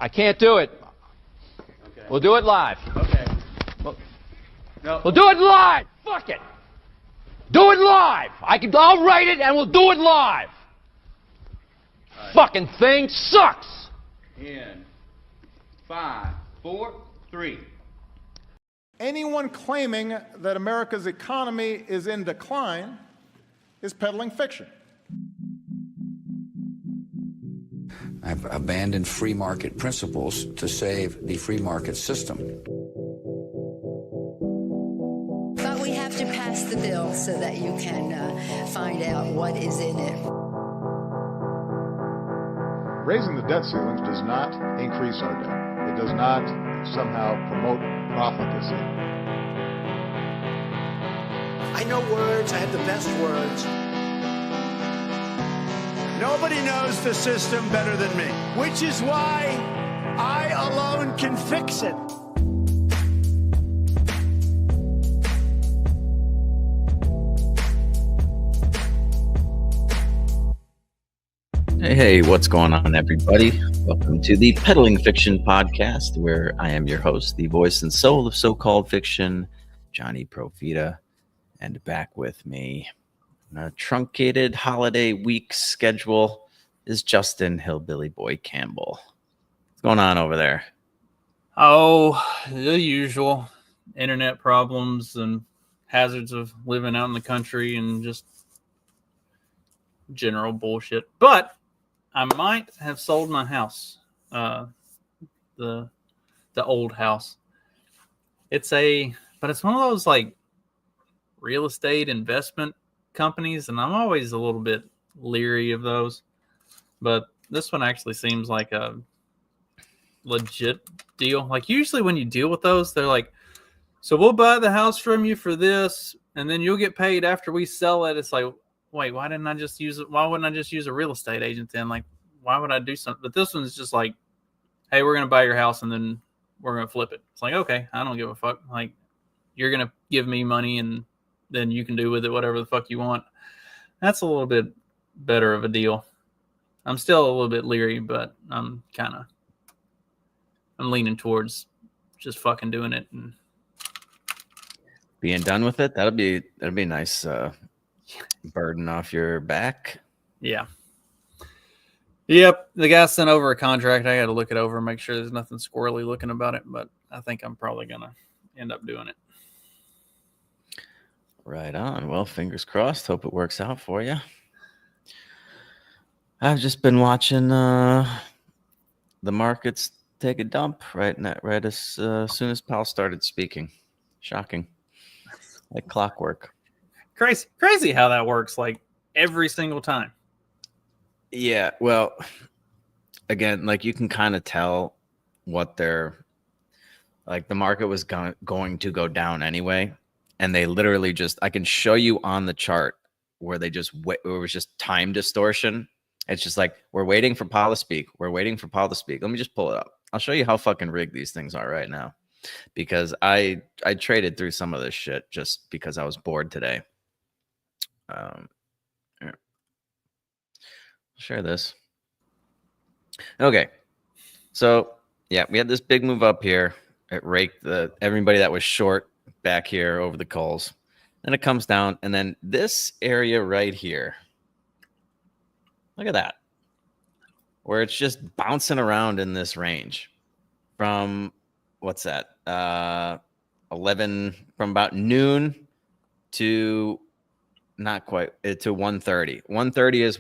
I can't do it. Okay. We'll do it live. Okay. No. We'll do it live. Fuck it. Do it live. I'll write it and we'll do it live. Right. Fucking thing sucks. In 5, 4, 3. Anyone claiming that America's economy is in decline is peddling fiction. I've abandoned free market principles to save the free market system. But we have to pass the bill so that you can find out what is in it. Raising the debt ceilings does not increase our debt. It does not somehow promote profligacy. I know words. I have the best words. Nobody knows the system better than me, which is why I alone can fix it. Hey, what's going on, everybody? Welcome to the Peddling Fiction Podcast, where I am your host, the voice and soul of so-called fiction, Johnny Profita, and back with me on a truncated holiday week schedule is Justin Hillbilly Boy Campbell. What's going on over there? Oh, the usual internet problems and hazards of living out in the country and just general bullshit. But I might have sold my house, the old house. But it's one of those like real estate investment companies, and I'm always a little bit leery of those. But this one actually seems like a legit deal. Like usually when you deal with those, they're like, so we'll buy the house from you for this, and then you'll get paid after we sell it. It's like, wait, why wouldn't I just use a real estate agent then? Like, why would I do something? But this one's just like, hey, we're going to buy your house and then we're going to flip it. It's like, okay, I don't give a fuck. Like, you're going to give me money and then you can do with it whatever the fuck you want. That's a little bit better of a deal. I'm still a little bit leery, but I'm leaning towards just fucking doing it and Being done with it? That'll be a nice burden off your back. Yeah. Yep. The guy sent over a contract. I got to look it over and make sure there's nothing squirrely looking about it, but I think I'm probably going to end up doing it. Right on. Well, fingers crossed. Hope it works out for you. I've just been watching the markets take a dump right as soon as Powell started speaking. Shocking. Like clockwork. Crazy how that works, like every single time. Yeah, well, again, like you can kind of tell what they're like. The market was going to go down anyway, and they literally I can show you on the chart where it was just time distortion. It's just like, we're waiting for Powell to speak. We're waiting for Powell to speak. Let me just pull it up. I'll show you how fucking rigged these things are right now, because I traded through some of this shit just because I was bored today. Here. Share this. Okay. So, yeah, we had this big move up here. It raked everybody that was short back here over the calls. Then it comes down, and then this area right here. Look at that. Where it's just bouncing around in this range from what's that? 11 from about noon to not quite to 1:30. 1:30 is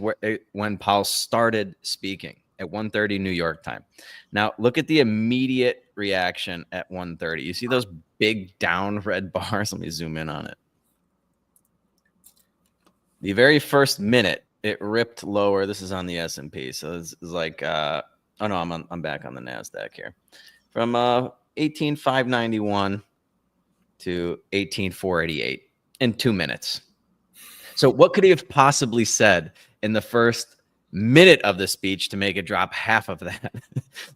when Powell started speaking at 1:30 New York time. Now look at the immediate reaction at 1:30. You see those big down red bars? Let me zoom in on it. The very first minute it ripped lower. This is on the S&P, so it's like oh no, I'm back on the Nasdaq here. From 18,591 to 18,488 in 2 minutes. So what could he have possibly said in the first minute of the speech to make it drop half of that?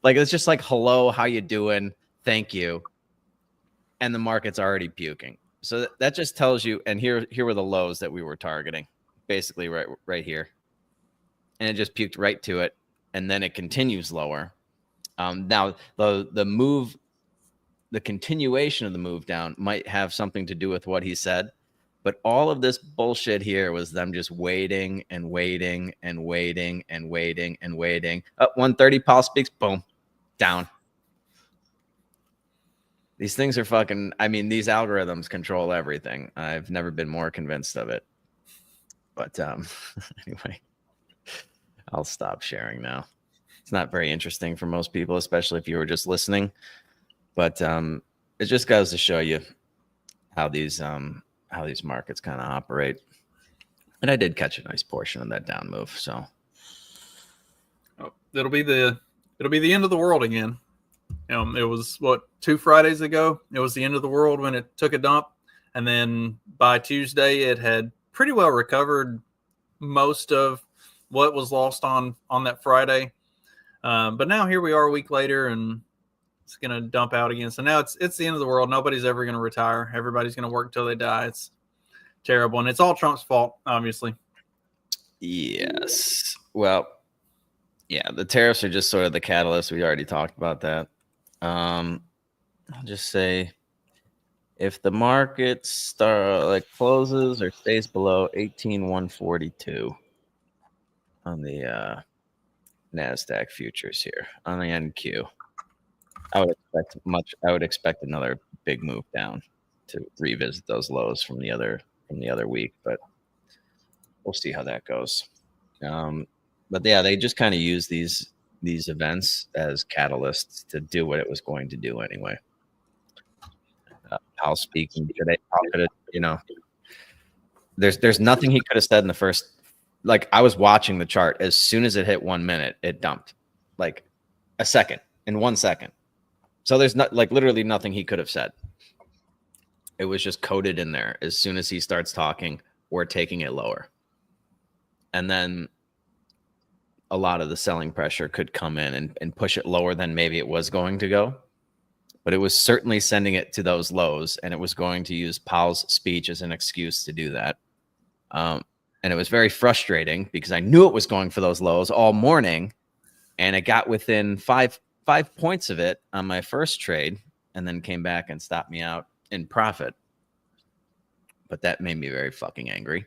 Like, it's just like, hello, how you doing? Thank you. And the market's already puking. So that just tells you, and here were the lows that we were targeting, basically right here. And it just puked right to it. And then it continues lower. Now the move, the continuation of the move down might have something to do with what he said, but all of this bullshit here was them just waiting and waiting and waiting and waiting and waiting. Up 130, Paul speaks, boom, down. These things are fucking, I mean, these algorithms control everything. I've never been more convinced of it. But anyway, I'll stop sharing now. It's not very interesting for most people, especially if you were just listening. But it just goes to show you how these markets kind of operate. And I did catch a nice portion of that down move. So it'll be the end of the world again. It was 2 Fridays ago. It was the end of the world when it took a dump, and then by Tuesday it had pretty well recovered most of what was lost on that Friday. But now here we are a week later, and it's going to dump out again. So now it's the end of the world. Nobody's ever going to retire. Everybody's going to work till they die. It's terrible, and it's all Trump's fault, obviously. Yes. Well, yeah, the tariffs are just sort of the catalyst. We already talked about that. I'll just say, if the market closes or stays below 18,142 on the NASDAQ futures here on the NQ, I would expect another big move down to revisit those lows from the other week, but we'll see how that goes. But yeah, they just kind of use these events as catalysts to do what it was going to do anyway. Powell speaking today, there's nothing he could have said in the first. Like, I was watching the chart. As soon as it hit 1 minute, it dumped like a second, in 1 second. So there's literally nothing he could have said. It was just coded in there. As soon as he starts talking, we're taking it lower. And then a lot of the selling pressure could come in and push it lower than maybe it was going to go. But it was certainly sending it to those lows, and it was going to use Powell's speech as an excuse to do that. And it was very frustrating because I knew it was going for those lows all morning, and it got within five points of it on my first trade, and then came back and stopped me out in profit. But that made me very fucking angry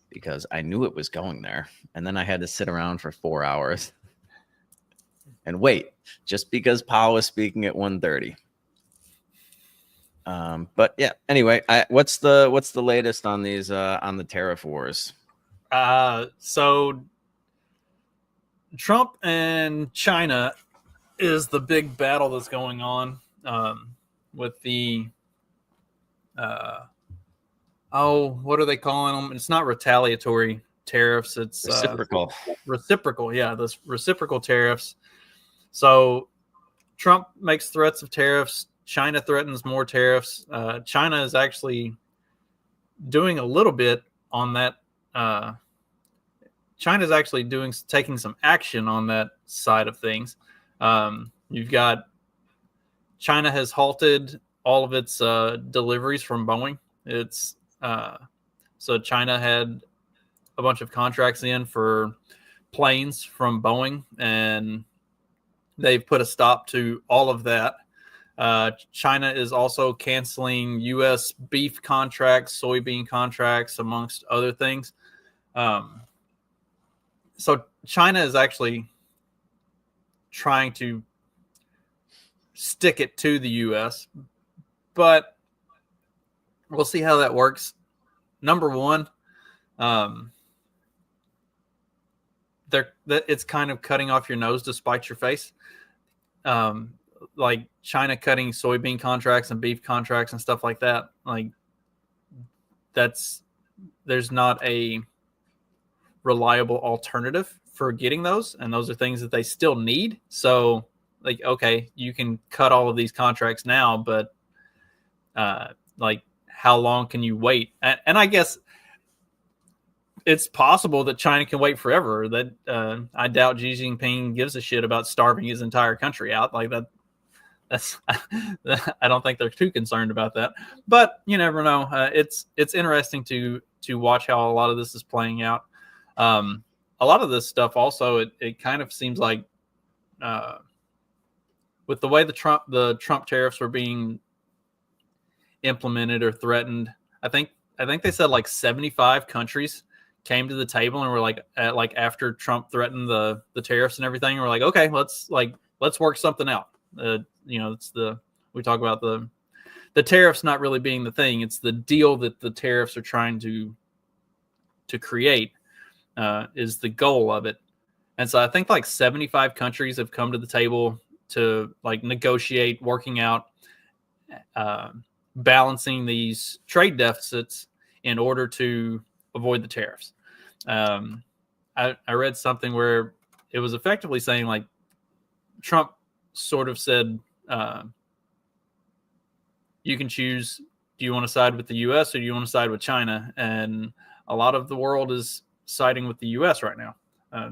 because I knew it was going there, and then I had to sit around for 4 hours and wait just because Powell was speaking at 1:30. But yeah, anyway, what's the latest on these on the tariff wars? So Trump and China is the big battle that's going on with the what are they calling them? It's not retaliatory tariffs. It's reciprocal. Reciprocal, yeah, those reciprocal tariffs. So Trump makes threats of tariffs. China threatens more tariffs. China is actually doing a little bit on that. China's actually taking some action on that side of things. You've got China has halted all of its deliveries from Boeing. So China had a bunch of contracts in for planes from Boeing, and they've put a stop to all of that. China is also canceling U.S. beef contracts, soybean contracts, amongst other things. So China is actually trying to stick it to the U.S., but we'll see how that works. Number one, it's kind of cutting off your nose to spite your face. Like China cutting soybean contracts and beef contracts and stuff like that. Like there's not a reliable alternative for getting those, and those are things that they still need. So like, okay, you can cut all of these contracts now, but like, how long can you wait? And I guess it's possible that China can wait forever. That I doubt Xi Jinping gives a shit about starving his entire country out like that. I don't think they're too concerned about that. But you never know. It's interesting to watch how a lot of this is playing out. A lot of this stuff also, it kind of seems like with the way the Trump tariffs were being implemented or threatened. I think they said like 75 countries came to the table and were like after Trump threatened the tariffs and everything, and we're like, okay, let's work something out. We talk about the tariffs not really being the thing. It's the deal that the tariffs are trying to create is the goal of it. And so I think like 75 countries have come to the table to like negotiate, working out, balancing these trade deficits in order to avoid the tariffs. I read something where it was effectively saying like Trump sort of said, you can choose, do you want to side with the U.S. or do you want to side with China? And a lot of the world is siding with the U.S. right now.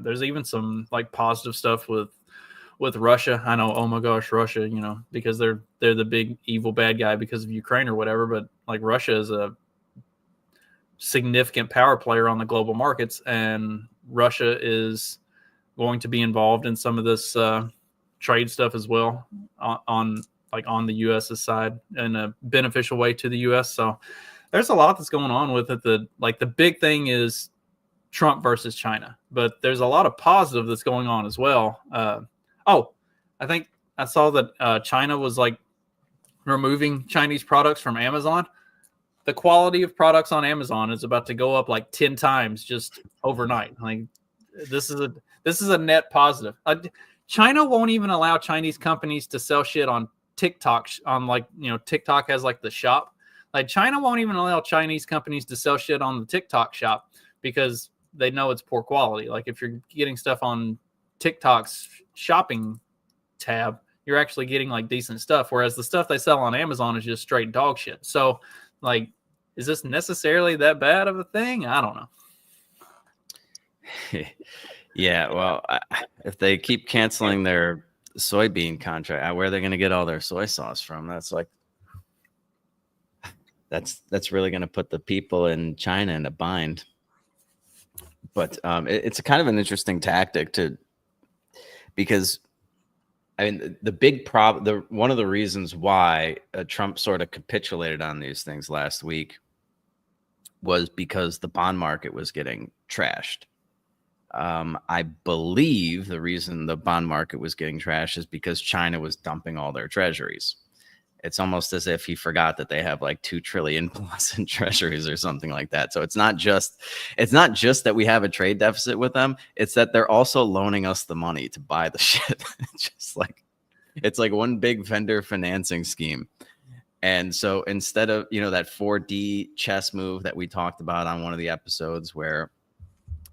There's even some like positive stuff with Russia. I know, oh my gosh, Russia, because they're the big evil bad guy because of Ukraine or whatever. But like Russia is a significant power player on the global markets, and Russia is going to be involved in some of this trade stuff as well on the U.S.'s side in a beneficial way to the U.S. So there's a lot that's going on with it. The big thing is Trump versus China, but there's a lot of positive that's going on as well. I think I saw that China was like removing Chinese products from Amazon. The quality of products on Amazon is about to go up like 10 times just overnight. Like this is a net positive. China won't even allow Chinese companies to sell shit on TikTok. TikTok has like the shop. Like China won't even allow Chinese companies to sell shit on the TikTok shop because they know it's poor quality. Like if you're getting stuff on TikTok's shopping tab, you're actually getting like decent stuff. Whereas the stuff they sell on Amazon is just straight dog shit. So like, is this necessarily that bad of a thing? I don't know. Yeah, well, if they keep canceling their soybean contract, where are they going to get all their soy sauce from? That's really going to put the people in China in a bind. But it's a kind of an interesting tactic because I mean the big problem, one of the reasons why Trump sort of capitulated on these things last week was because the bond market was getting trashed. I believe the reason the bond market was getting trashed is because China was dumping all their treasuries. It's almost as if he forgot that they have like 2 trillion plus in treasuries or something like that. So it's not just that we have a trade deficit with them. It's that they're also loaning us the money to buy the shit. It's like one big vendor financing scheme. And so instead of, that 4D chess move that we talked about on one of the episodes where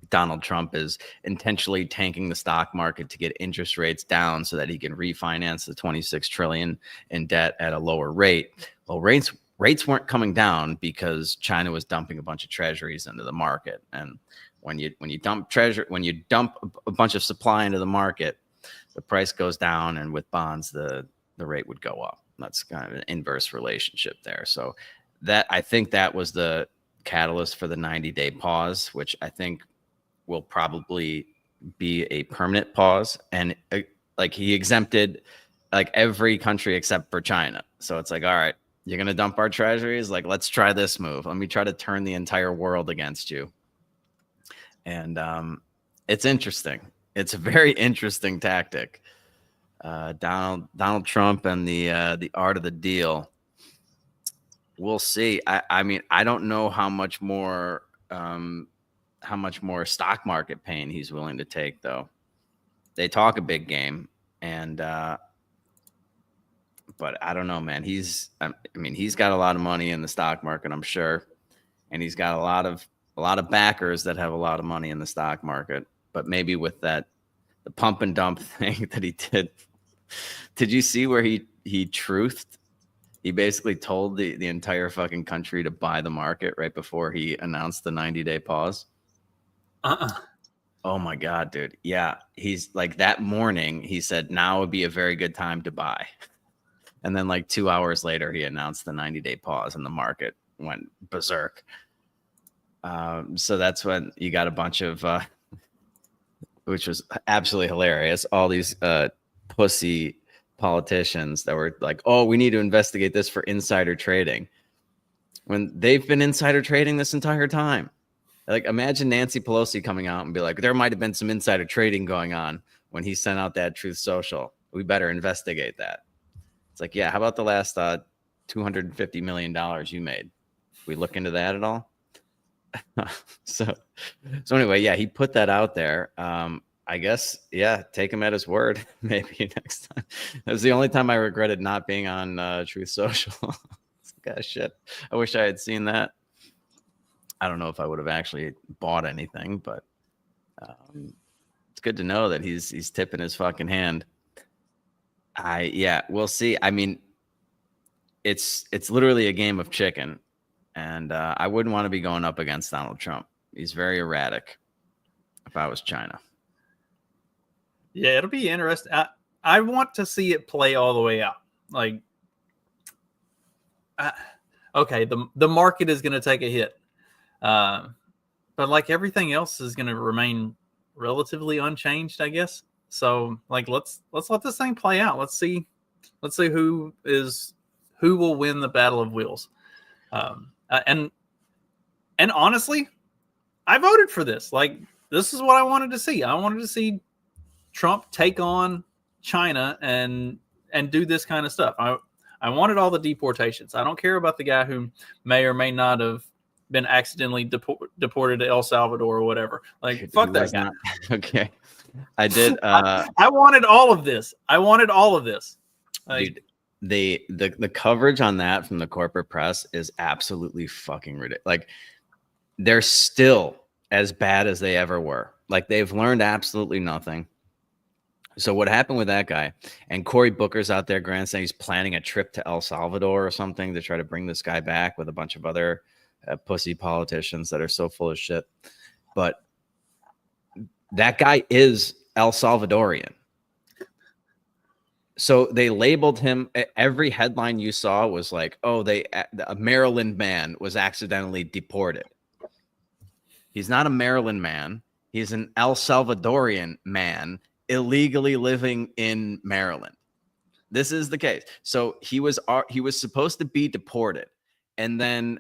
Donald Trump is intentionally tanking the stock market to get interest rates down so that he can refinance the 26 trillion in debt at a lower rate. Well, rates weren't coming down because China was dumping a bunch of treasuries into the market. And when you dump a bunch of supply into the market, the price goes down, and with bonds, the rate would go up. That's kind of an inverse relationship there. So I think that was the catalyst for the 90-day pause, which I think will probably be a permanent pause. And like he exempted like every country except for China. So it's like, all right, you're going to dump our treasuries. Like, let's try this move. Let me try to turn the entire world against you. And it's interesting. It's a very interesting tactic. Donald Trump and the art of the deal. We'll see. I mean, I don't know how much more stock market pain he's willing to take, though. They talk a big game, and but I don't know, man. He's got a lot of money in the stock market, I'm sure, and he's got a lot of backers that have a lot of money in the stock market. But maybe with the pump and dump thing that he did you see where he truthed? He basically told the entire fucking country to buy the market right before he announced the 90-day pause. Oh my God, dude. Yeah. He's like, that morning he said, now would be a very good time to buy. And then like 2 hours later, he announced the 90-day pause and the market went berserk. So that's when you got a bunch of, which was absolutely hilarious. All these pussy politicians that were like, oh, we need to investigate this for insider trading, when they've been insider trading this entire time. Like, imagine Nancy Pelosi coming out and be like, there might have been some insider trading going on when he sent out that Truth Social. We better investigate that. It's like, yeah, how about the last $250 million you made? We look into that at all? so anyway, yeah, he put that out there. I guess, yeah, take him at his word. Maybe next time. That was the only time I regretted not being on Truth Social. Gosh, shit. I wish I had seen that. I don't know if I would have actually bought anything, but it's good to know that he's tipping his fucking hand. Yeah, we'll see. I mean, it's literally a game of chicken, and I wouldn't want to be going up against Donald Trump. He's very erratic. If I was China, yeah, it'll be interesting. I want to see it play all the way out. Like, okay, the market is going to take a hit. But like everything else is going to remain relatively unchanged, I guess. So like, let's let this thing play out. Let's see who will win the battle of wills. And honestly, I voted for this. Like, this is what I wanted to see. I wanted to see Trump take on China and do this kind of stuff. I wanted all the deportations. I don't care about the guy who may or may not have been accidentally deported to El Salvador or whatever. Like, fuck that guy. Okay. I did. I wanted all of this. Like, dude, the coverage on that from the corporate press is absolutely fucking ridiculous. Like, they're still as bad as they ever were. Like, they've learned absolutely nothing. So what happened with that guy, and Cory Booker's out there, Grant, saying he's planning a trip to El Salvador or something to try to bring this guy back with a bunch of other pussy politicians that are so full of shit. But that guy is El Salvadorian. So they labeled him. Every headline you saw was like, oh, a Maryland man was accidentally deported. He's not a Maryland man. He's an El Salvadorian man illegally living in Maryland. This is the case. So he was supposed to be deported. And then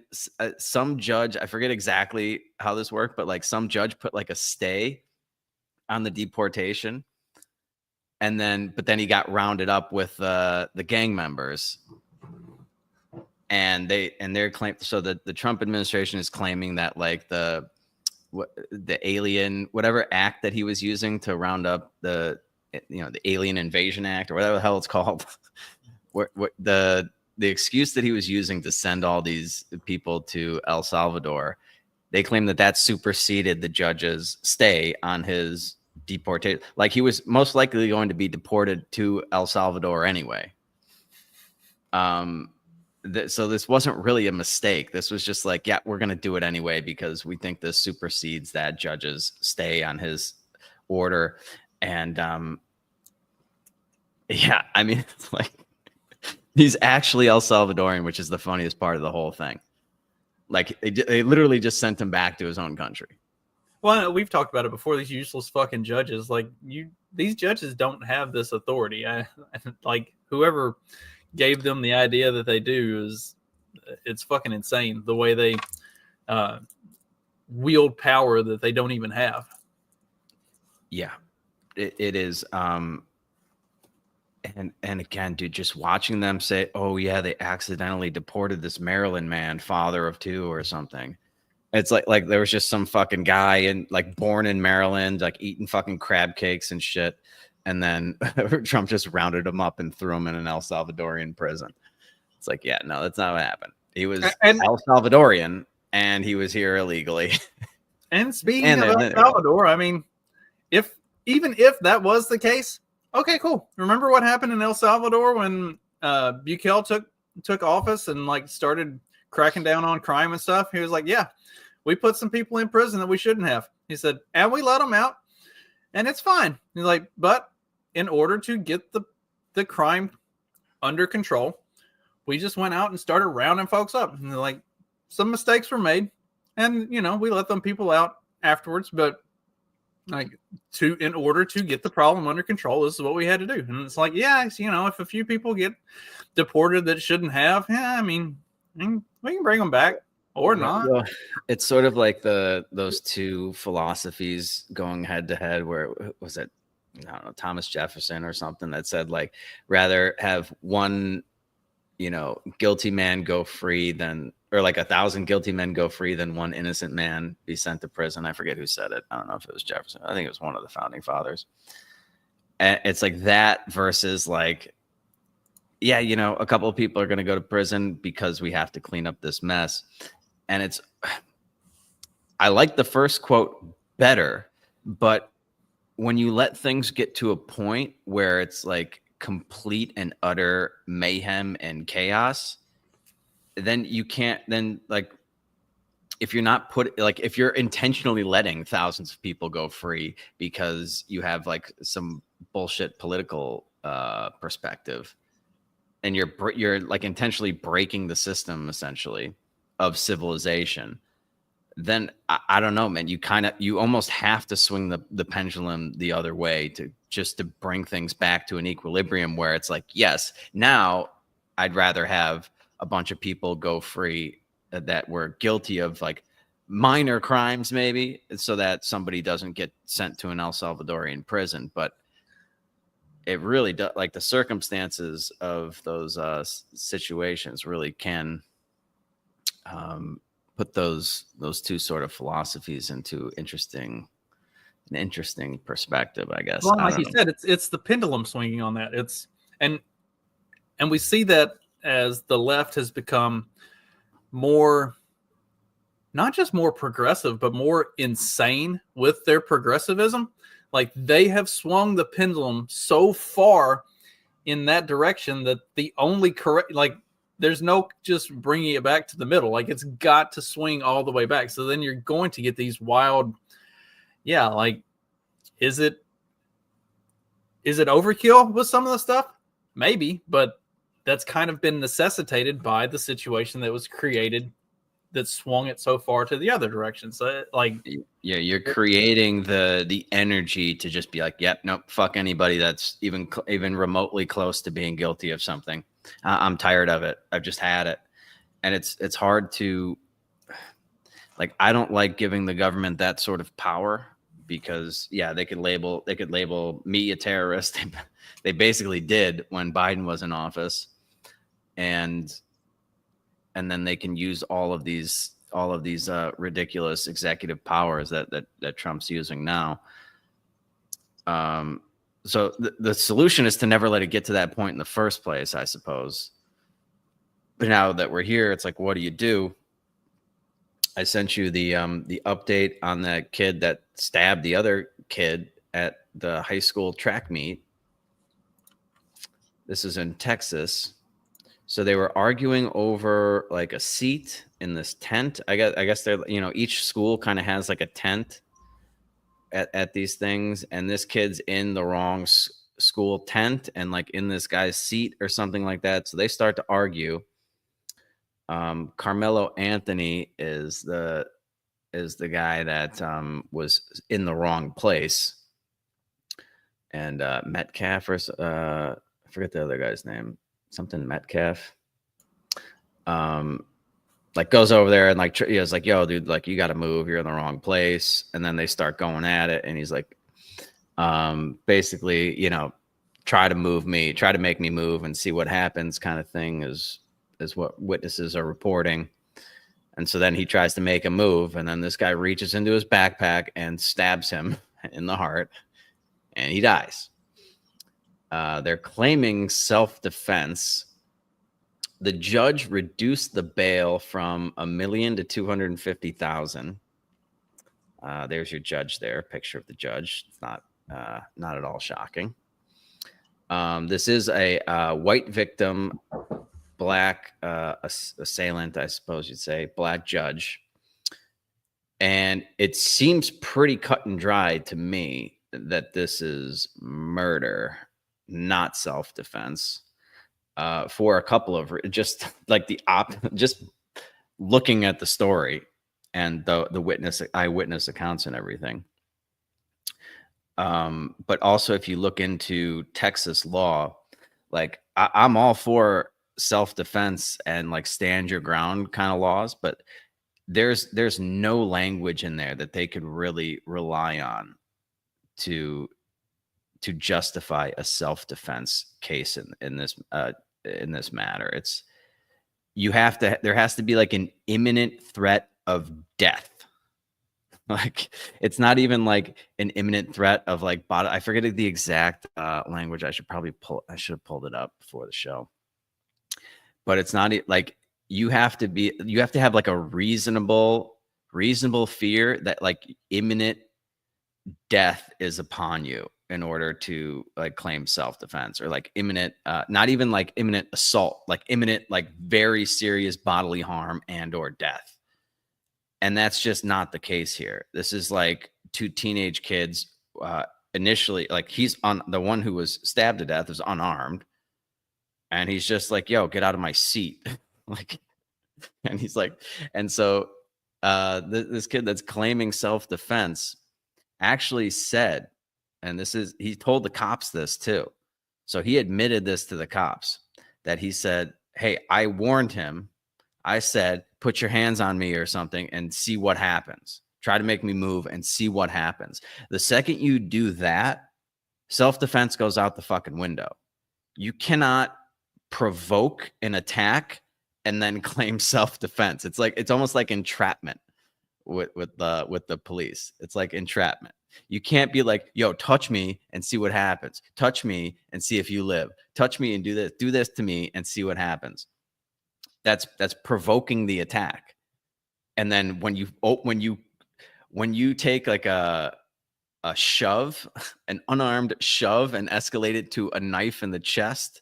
some judge, I forget exactly how this worked, but like some judge put like a stay on the deportation. And then, but then he got rounded up with the gang members, and they're claiming. So the Trump administration is claiming that like the alien, whatever act that he was using to round up the Alien Invasion Act or whatever the hell it's called, the excuse that he was using to send all these people to El Salvador, they claim that superseded the judge's stay on his deportation. Like, he was most likely going to be deported to El Salvador anyway. So this wasn't really a mistake. This was just like, yeah, we're going to do it anyway because we think this supersedes that judge's stay on his order. And yeah, I mean, it's like, he's actually El Salvadorian, which is the funniest part of the whole thing. Like, they literally just sent him back to his own country. Well, we've talked about it before. These useless fucking judges, like these judges don't have this authority. Like, whoever gave them the idea that they do it's fucking insane the way they wield power that they don't even have. Yeah, it is. And again, dude, just watching them say, oh yeah, they accidentally deported this Maryland man, father of two or something. It's like there was just some fucking guy born in Maryland, like eating fucking crab cakes and shit. And then Trump just rounded him up and threw him in an El Salvadorian prison. It's like, yeah, no, that's not what happened. He was El Salvadorian and he was here illegally. And speaking of El Salvador, I mean, even if that was the case, okay, cool. Remember what happened in El Salvador when Bukele took office and like started cracking down on crime and stuff? He was like, yeah, we put some people in prison that we shouldn't have. He said, and we let them out, and it's fine. He's like, but in order to get the crime under control, we just went out and started rounding folks up. And like, some mistakes were made, and we let them people out afterwards. But Like in order to get the problem under control, this is what we had to do. And it's like, yeah, if a few people get deported that shouldn't have, I mean, we can bring them back or not. Well, it's sort of like those two philosophies going head to head. Where was it? I don't know, Thomas Jefferson or something that said like rather have one, guilty man go free than, or like 1,000 guilty men go free than one innocent man be sent to prison. I forget who said it. I don't know if it was Jefferson. I think it was one of the founding fathers. And it's like that versus like, yeah, a couple of people are going to go to prison because we have to clean up this mess. And I like the first quote better, but when you let things get to a point where it's like complete and utter mayhem and chaos, then you can't, then like, if you're not if you're intentionally letting thousands of people go free because you have like some bullshit political perspective, and you're like intentionally breaking the system essentially of civilization, then I don't know, man. You almost have to swing the pendulum the other way to bring things back to an equilibrium where it's like, yes, now I'd rather have a bunch of people go free that were guilty of like minor crimes, maybe, so that somebody doesn't get sent to an El Salvadorian prison. But it really does, like the circumstances of those situations really can put those two sort of philosophies into an interesting perspective, I guess. Well, like you said, it's the pendulum swinging on that. And we see that as the left has become more, not just more progressive, but more insane with their progressivism. Like they have swung the pendulum so far in that direction that the only correct, like there's no just bringing it back to the middle. Like it's got to swing all the way back. So then you're going to get these wild, like, is it overkill with some of the stuff? Maybe, but that's kind of been necessitated by the situation that was created that swung it so far to the other direction. So like, yeah, you're creating the energy to just be like, yep, nope, fuck anybody that's even remotely close to being guilty of something. I'm tired of it. I've just had it. And it's hard to, like, I don't like giving the government that sort of power because they could label me a terrorist. They basically did when Biden was in office. And then they can use all of these ridiculous executive powers that Trump's using now. So the solution is to never let it get to that point in the first place, I suppose. But now that we're here, it's like, what do you do? I sent you the update on that kid that stabbed the other kid at the high school track meet. This is in Texas. So they were arguing over like a seat in this tent. I guess they're, each school kind of has like a tent at these things, and this kid's in the wrong school tent and like in this guy's seat or something like that. So they start to argue. Carmelo Anthony is the guy that was in the wrong place, and Metcalf, or I forget the other guy's name, something Metcalf. Like goes over there and like he's like, yo, dude, like you got to move, you're in the wrong place. And then they start going at it, and he's like, basically, try to make me move and see what happens, kind of thing is what witnesses are reporting. And so then he tries to make a move, and then this guy reaches into his backpack and stabs him in the heart, and he dies. They're claiming self-defense. The judge reduced the bail from $1 million to $250,000. There's your judge there, picture of the judge. It's not at all shocking. This is a white victim, black assailant, I suppose you'd say, black judge. And it seems pretty cut and dry to me that this is murder, not self-defense. For a couple of just like just looking at the story and the eyewitness accounts and everything. But also, if you look into Texas law, like I'm all for self-defense and like stand your ground kind of laws, but there's no language in there that they could really rely on to justify a self-defense case in this matter. It's there has to be like an imminent threat of death. Like it's not even like an imminent threat of like I forget the exact language. I should have pulled it up before the show. But it's not like you have to have like a reasonable fear that like imminent death is upon you in order to like claim self-defense, or like imminent, not even like imminent assault, like imminent, like very serious bodily harm and or death. And that's just not the case here. This is like two teenage kids. Initially, like the one who was stabbed to death is unarmed. And he's just like, yo, get out of my seat. Like, and he's like, and so this kid that's claiming self-defense actually said, and he told the cops this too. So he admitted this to the cops, that he said, hey, I warned him. I said, put your hands on me or something and see what happens. Try to make me move and see what happens. The second you do that, self-defense goes out the fucking window. You cannot provoke an attack and then claim self-defense. It's almost like entrapment with the police. It's like entrapment. You can't be like, yo, touch me and see what happens. Touch me and see if you live. Touch me and do this to me and see what happens. That's provoking the attack. And then when you take like a shove, an unarmed shove, and escalate it to a knife in the chest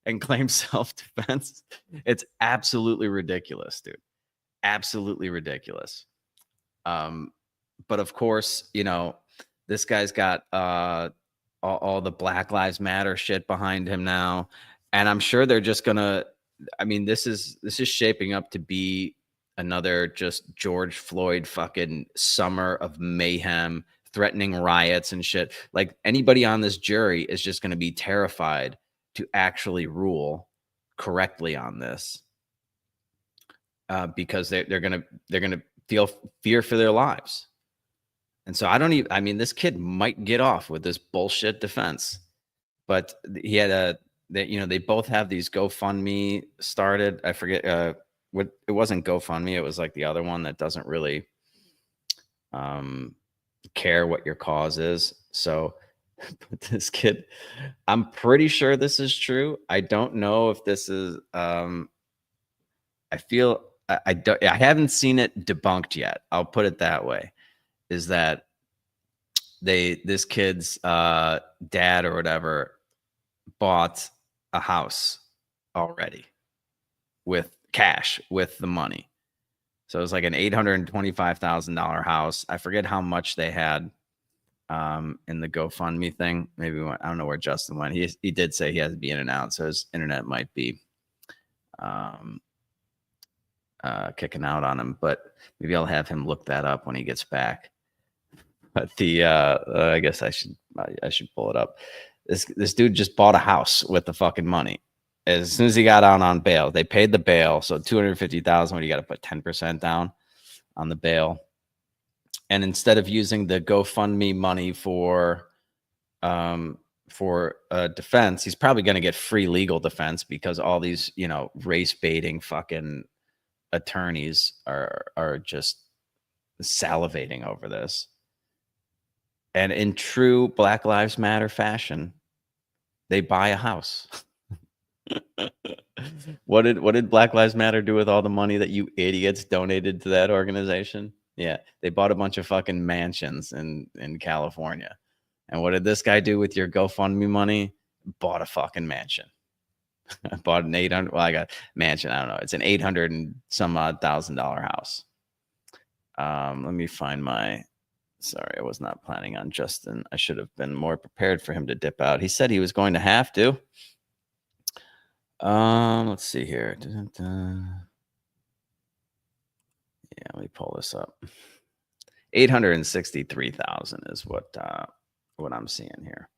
and claim self-defense, it's absolutely ridiculous, dude. Absolutely ridiculous. But of course, you know, this guy's got all the Black Lives Matter shit behind him now, and I'm sure they're just gonna. I mean, this is shaping up to be another just George Floyd fucking summer of mayhem, threatening riots and shit. Like anybody on this jury is just going to be terrified to actually rule correctly on this, because they're gonna feel fear for their lives. And so I mean, this kid might get off with this bullshit defense, but he had they both have these GoFundMe started. I forget it wasn't GoFundMe. It was like the other one that doesn't really care what your cause is. So this kid, I'm pretty sure this is true. I don't know if this is, I haven't seen it debunked yet. I'll put it that way. Is that this kid's dad or whatever bought a house already with cash, with the money. So it was like an $825,000 house. I forget how much they had in the GoFundMe thing. Maybe I don't know where Justin went. He did say he has to be in and out, so his internet might be kicking out on him. But maybe I'll have him look that up when he gets back. But I guess I should pull it up. This dude just bought a house with the fucking money. As soon as he got out on bail, they paid the bail. So $250,000, when you got to put 10% down on the bail. And instead of using the GoFundMe money for defense, he's probably going to get free legal defense, because all these, you know, race baiting fucking attorneys are just salivating over this. And in true Black Lives Matter fashion, they buy a house. What did Black Lives Matter do with all the money that you idiots donated to that organization? Yeah, they bought a bunch of fucking mansions in California. And what did this guy do with your GoFundMe money? Bought a fucking mansion. Bought an 800. Well, I got mansion. I don't know. It's an 800 and some odd $1,000 house. Let me find my. Sorry, I was not planning on Justin. I should have been more prepared for him to dip out. He said he was going to have to. Let's see here. Yeah, let me pull this up. 863,000 is what what I'm seeing here.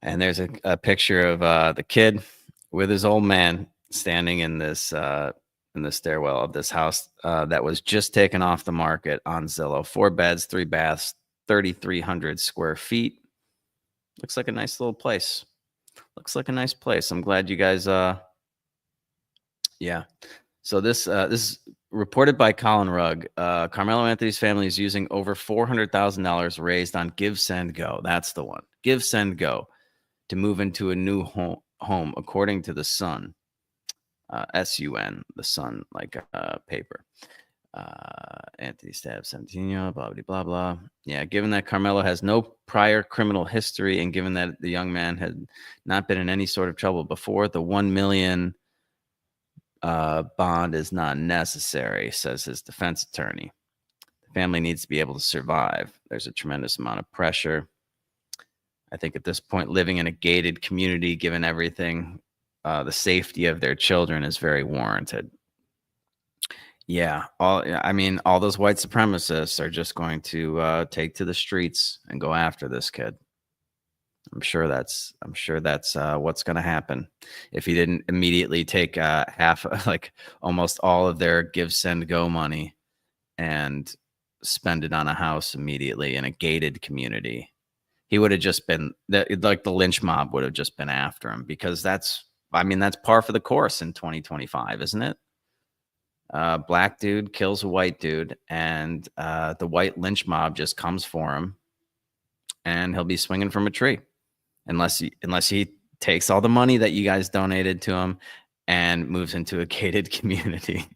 And there's a picture of the kid with his old man standing in the stairwell of this house that was just taken off the market on Zillow. 4 beds, 3 baths, 3,300 square feet. Looks like a nice little place. Looks like a nice place. I'm glad you guys. Yeah. So this is reported by Colin Rugg. Carmelo Anthony's family is using over $400,000 raised on Give, Send, Go. That's the one. Give, Send, Go to move into a new home, according to the Sun. SUN, the Sun, like paper. Anthony stabs 17-year-old, blah, blah, blah, blah. Yeah, given that Carmelo has no prior criminal history and given that the young man had not been in any sort of trouble before, the $1 million bond is not necessary, says his defense attorney. The family needs to be able to survive. There's a tremendous amount of pressure. I think at this point, living in a gated community, given everything, the safety of their children is very warranted. Yeah, all those white supremacists are just going to take to the streets and go after this kid. I'm sure that's what's going to happen if he didn't immediately take half, like almost all of their Give, Send, Go money and spend it on a house immediately in a gated community. He would have just been like the lynch mob would have just been after him, because that's par for the course in 2025, isn't it? Black dude kills a white dude, and the white lynch mob just comes for him, and he'll be swinging from a tree, unless he takes all the money that you guys donated to him and moves into a gated community.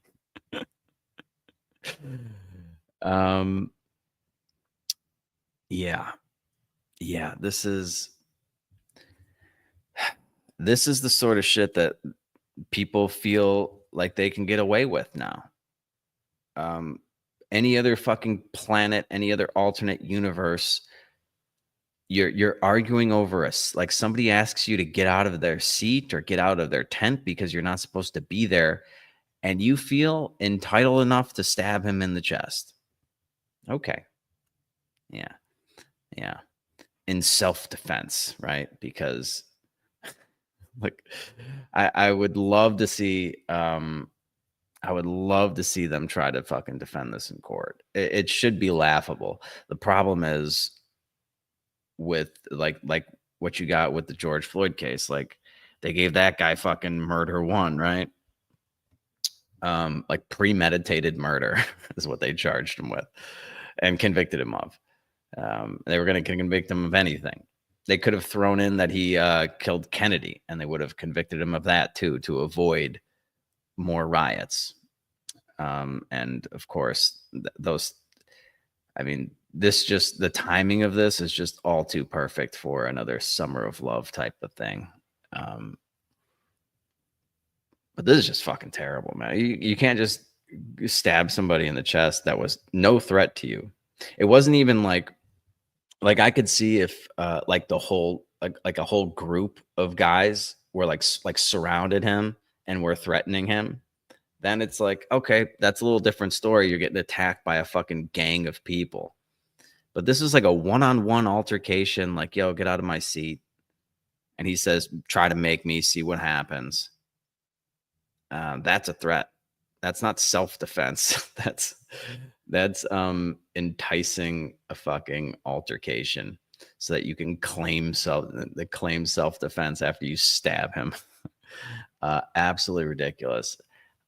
Yeah, this is the sort of shit that people feel like they can get away with now. Any other fucking planet, any other alternate universe, you're arguing over like somebody asks you to get out of their seat or get out of their tent because you're not supposed to be there, and you feel entitled enough to stab him in the chest. Okay. Yeah. In self-defense, right? Because like I would love to see them try to fucking defend this in court. It should be laughable. The problem is with like what you got with the George Floyd case. Like they gave that guy fucking murder 1, right? Like premeditated murder is what they charged him with and convicted him of. They were going to convict him of anything. They could have thrown in that he killed Kennedy, and they would have convicted him of that too, to avoid more riots. And of course, the timing of this is just all too perfect for another Summer of Love type of thing. But this is just fucking terrible, man. You can't just stab somebody in the chest that was no threat to you. It wasn't even like I could see if like the whole like a whole group of guys were like surrounded him and were threatening him. Then it's like, okay, that's a little different story. You're getting attacked by a fucking gang of people. But this is like a one-on-one altercation, like, yo, get out of my seat. And he says, try to make me, see what happens. That's a threat. That's not self-defense. That's enticing a fucking altercation so that you can claim self-defense after you stab him. Absolutely ridiculous.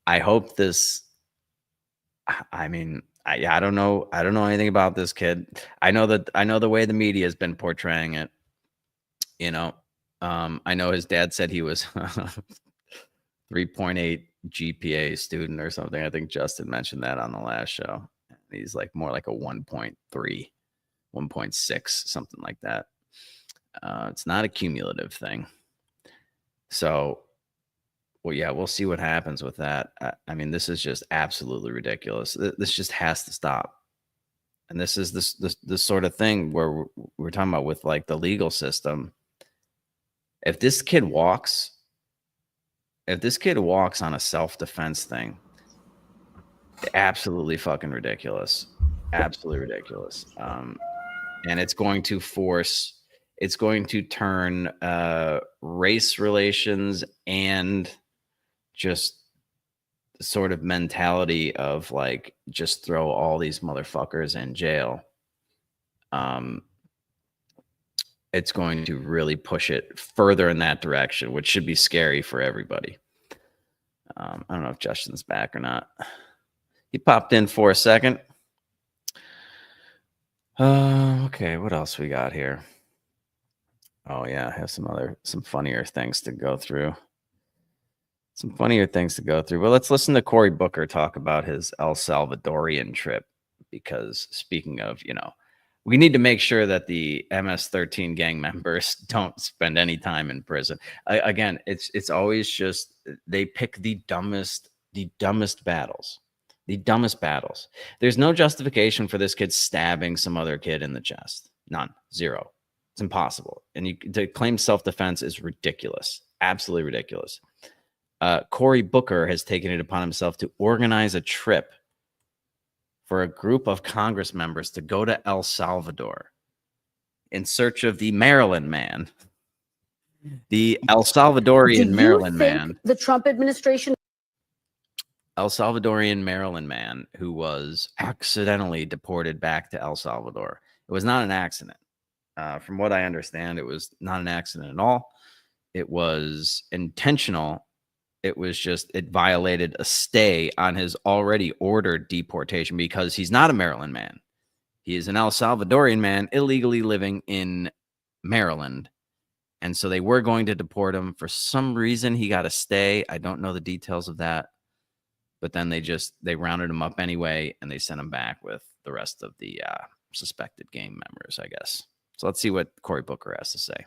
I hope this. I don't know anything about this kid. I know the way the media has been portraying it. You know, I know his dad said he was 3.8 GPA student or something. I think Justin mentioned that on the last show. He's like more like a 1.3, 1.6, something like that. It's not a cumulative thing. So, well, yeah, we'll see what happens with that. I mean, this is just absolutely ridiculous. This just has to stop. And this is this sort of thing where we're talking about with like the legal system. If this kid walks on a self-defense thing, absolutely fucking ridiculous. absolutely ridiculous. And it's going to turn race relations and just the sort of mentality of like, just throw all these motherfuckers in jail. It's going to really push it further in that direction, which should be scary for everybody. I don't know if Justin's back or not. He popped in for a second. Okay, what else we got here? Oh yeah, I have some funnier things to go through. Well, let's listen to Cory Booker talk about his El Salvadorian trip, because speaking of, we need to make sure that the MS-13 gang members don't spend any time in prison. Again, it's always just they pick the dumbest battles. The dumbest battles. There's no justification for this kid stabbing some other kid in the chest. None. Zero. It's impossible. And to claim self-defense is ridiculous. Absolutely ridiculous. Cory Booker has taken it upon himself to organize a trip for a group of Congress members to go to El Salvador in search of the Maryland man. The El Salvadorian Maryland man. The Trump administration. El Salvadorian Maryland man who was accidentally deported back to El Salvador. It was not an accident. From what I understand, it was not an accident at all. It was intentional. It was just, it violated a stay on his already ordered deportation because he's not a Maryland man. He is an El Salvadorian man illegally living in Maryland. And so they were going to deport him. For some reason, he got a stay. I don't know the details of that. But then they rounded him up anyway, and they sent him back with the rest of the suspected gang members, I guess. So let's see what Cory Booker has to say.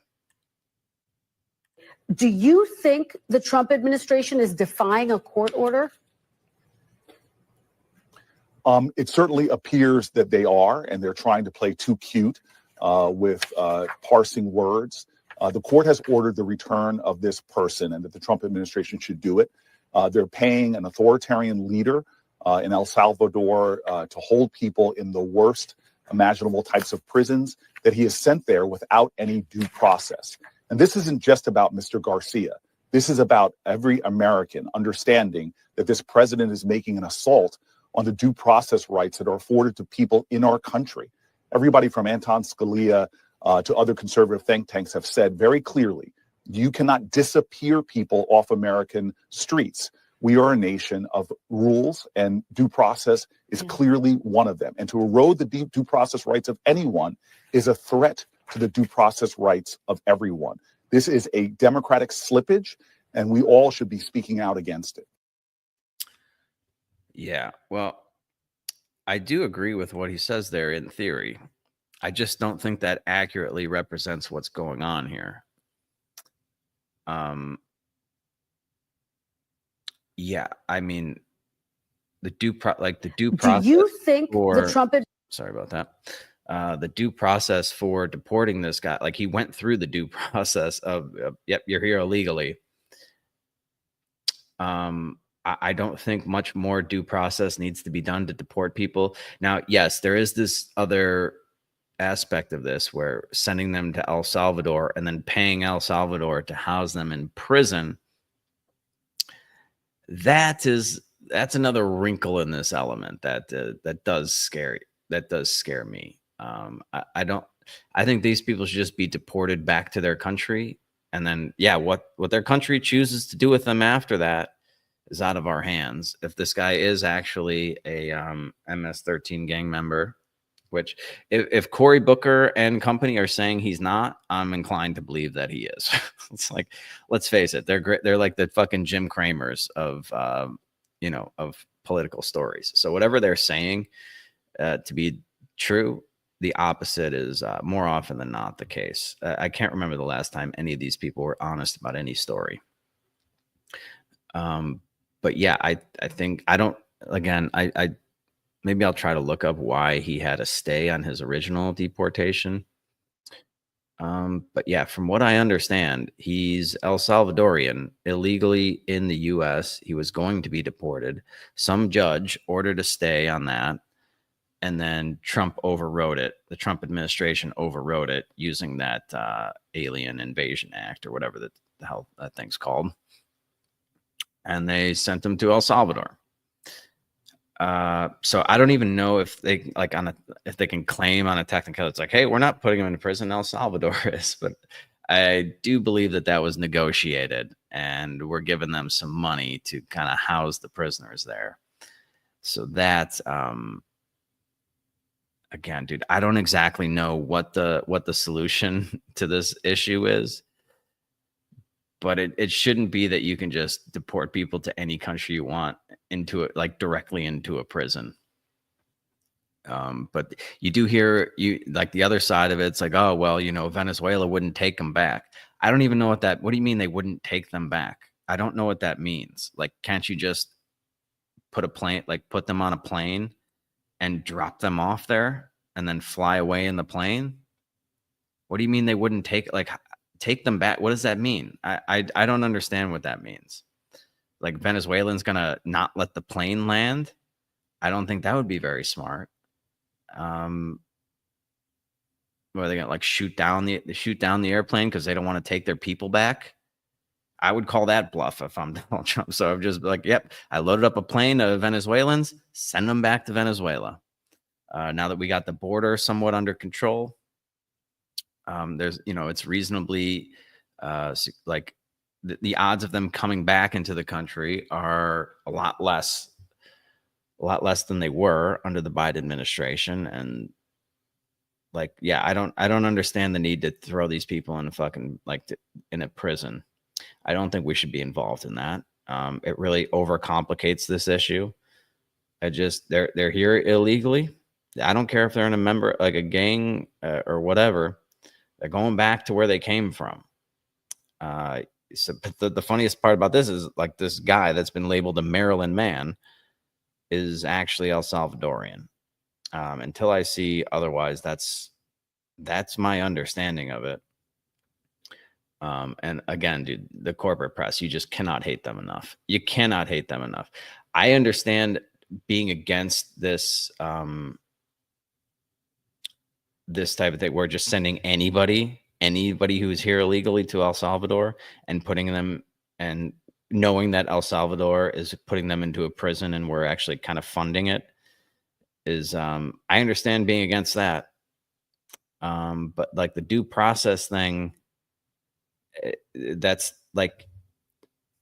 Do you think the Trump administration is defying a court order? It certainly appears that they are, and they're trying to play too cute with parsing words. The court has ordered the return of this person, and that the Trump administration should do it. They're paying an authoritarian leader in El Salvador to hold people in the worst imaginable types of prisons that he has sent there without any due process. And this isn't just about Mr. Garcia. This is about every American understanding that this president is making an assault on the due process rights that are afforded to people in our country. Everybody from Anton Scalia to other conservative think tanks have said very clearly, you cannot disappear people off American streets. We are a nation of rules, and due process is clearly one of them. And to erode the due process rights of anyone is a threat to the due process rights of everyone. This is a democratic slippage, and we all should be speaking out against it. Yeah, well, I do agree with what he says there in theory. I just don't think that accurately represents what's going on here. Yeah, I mean, the due process. Do you think the Trump? Sorry about that. The due process for deporting this guy, like he went through the due process of, yep, you're here illegally. I don't think much more due process needs to be done to deport people. Now, yes, there is this other aspect of this where sending them to El Salvador and then paying El Salvador to house them in prison. That's another wrinkle in this element that does scare me. I think these people should just be deported back to their country, and then what their country chooses to do with them after that is out of our hands. If this guy is actually a MS-13 gang member, which if Cory Booker and company are saying he's not, I'm inclined to believe that he is. It's like, let's face it, they're like the fucking Jim Cramers of of political stories. So whatever they're saying to be true, the opposite is more often than not the case. I can't remember the last time any of these people were honest about any story. But yeah, I think I don't. Again, I maybe I'll try to look up why he had a stay on his original deportation. But yeah, from what I understand, he's El Salvadorian, illegally in the U.S. He was going to be deported. Some judge ordered a stay on that. and then Trump overrode it. The Trump administration overrode it using that Alien Invasion Act or whatever the hell that thing's called. And they sent them to El Salvador. So I don't even know if they if they can claim on a technical, it's like, hey, we're not putting them in prison. El Salvador is, but I do believe that that was negotiated, and we're giving them some money to kind of house the prisoners there. So that, again, dude, I don't exactly know what the solution to this issue is. But it shouldn't be that you can just deport people to any country you want into it, like directly into a prison. But you do hear like the other side of it. It's like, oh, well, Venezuela wouldn't take them back. I don't even know what do you mean they wouldn't take them back? I don't know what that means. Like, can't you just put them on a plane and drop them off there and then fly away in the plane? What do you mean they wouldn't take them back? What does that mean? I don't understand what that means. Like, Venezuelans gonna not let the plane land? I don't think that would be very smart. Are they gonna shoot down the airplane because they don't want to take their people back? I would call that bluff if I'm Donald Trump. So I'm just like, yep, I loaded up a plane of Venezuelans, send them back to Venezuela. Now that we got the border somewhat under control, there's, it's reasonably the odds of them coming back into the country are a lot less than they were under the Biden administration. And I don't understand the need to throw these people in a fucking in a prison. I don't think we should be involved in that. It really overcomplicates this issue. They're here illegally. I don't care if they're in a member, like a gang or whatever. They're going back to where they came from. So the funniest part about this is this guy that's been labeled a Maryland man is actually El Salvadorian. Until I see otherwise, that's my understanding of it. And again, dude, the corporate press, you just cannot hate them enough. You cannot hate them enough. I understand being against this, this type of thing. We're just sending anybody who's here illegally to El Salvador and putting them, and knowing that El Salvador is putting them into a prison and we're actually kind of funding it is, I understand being against that. But the due process thing, that's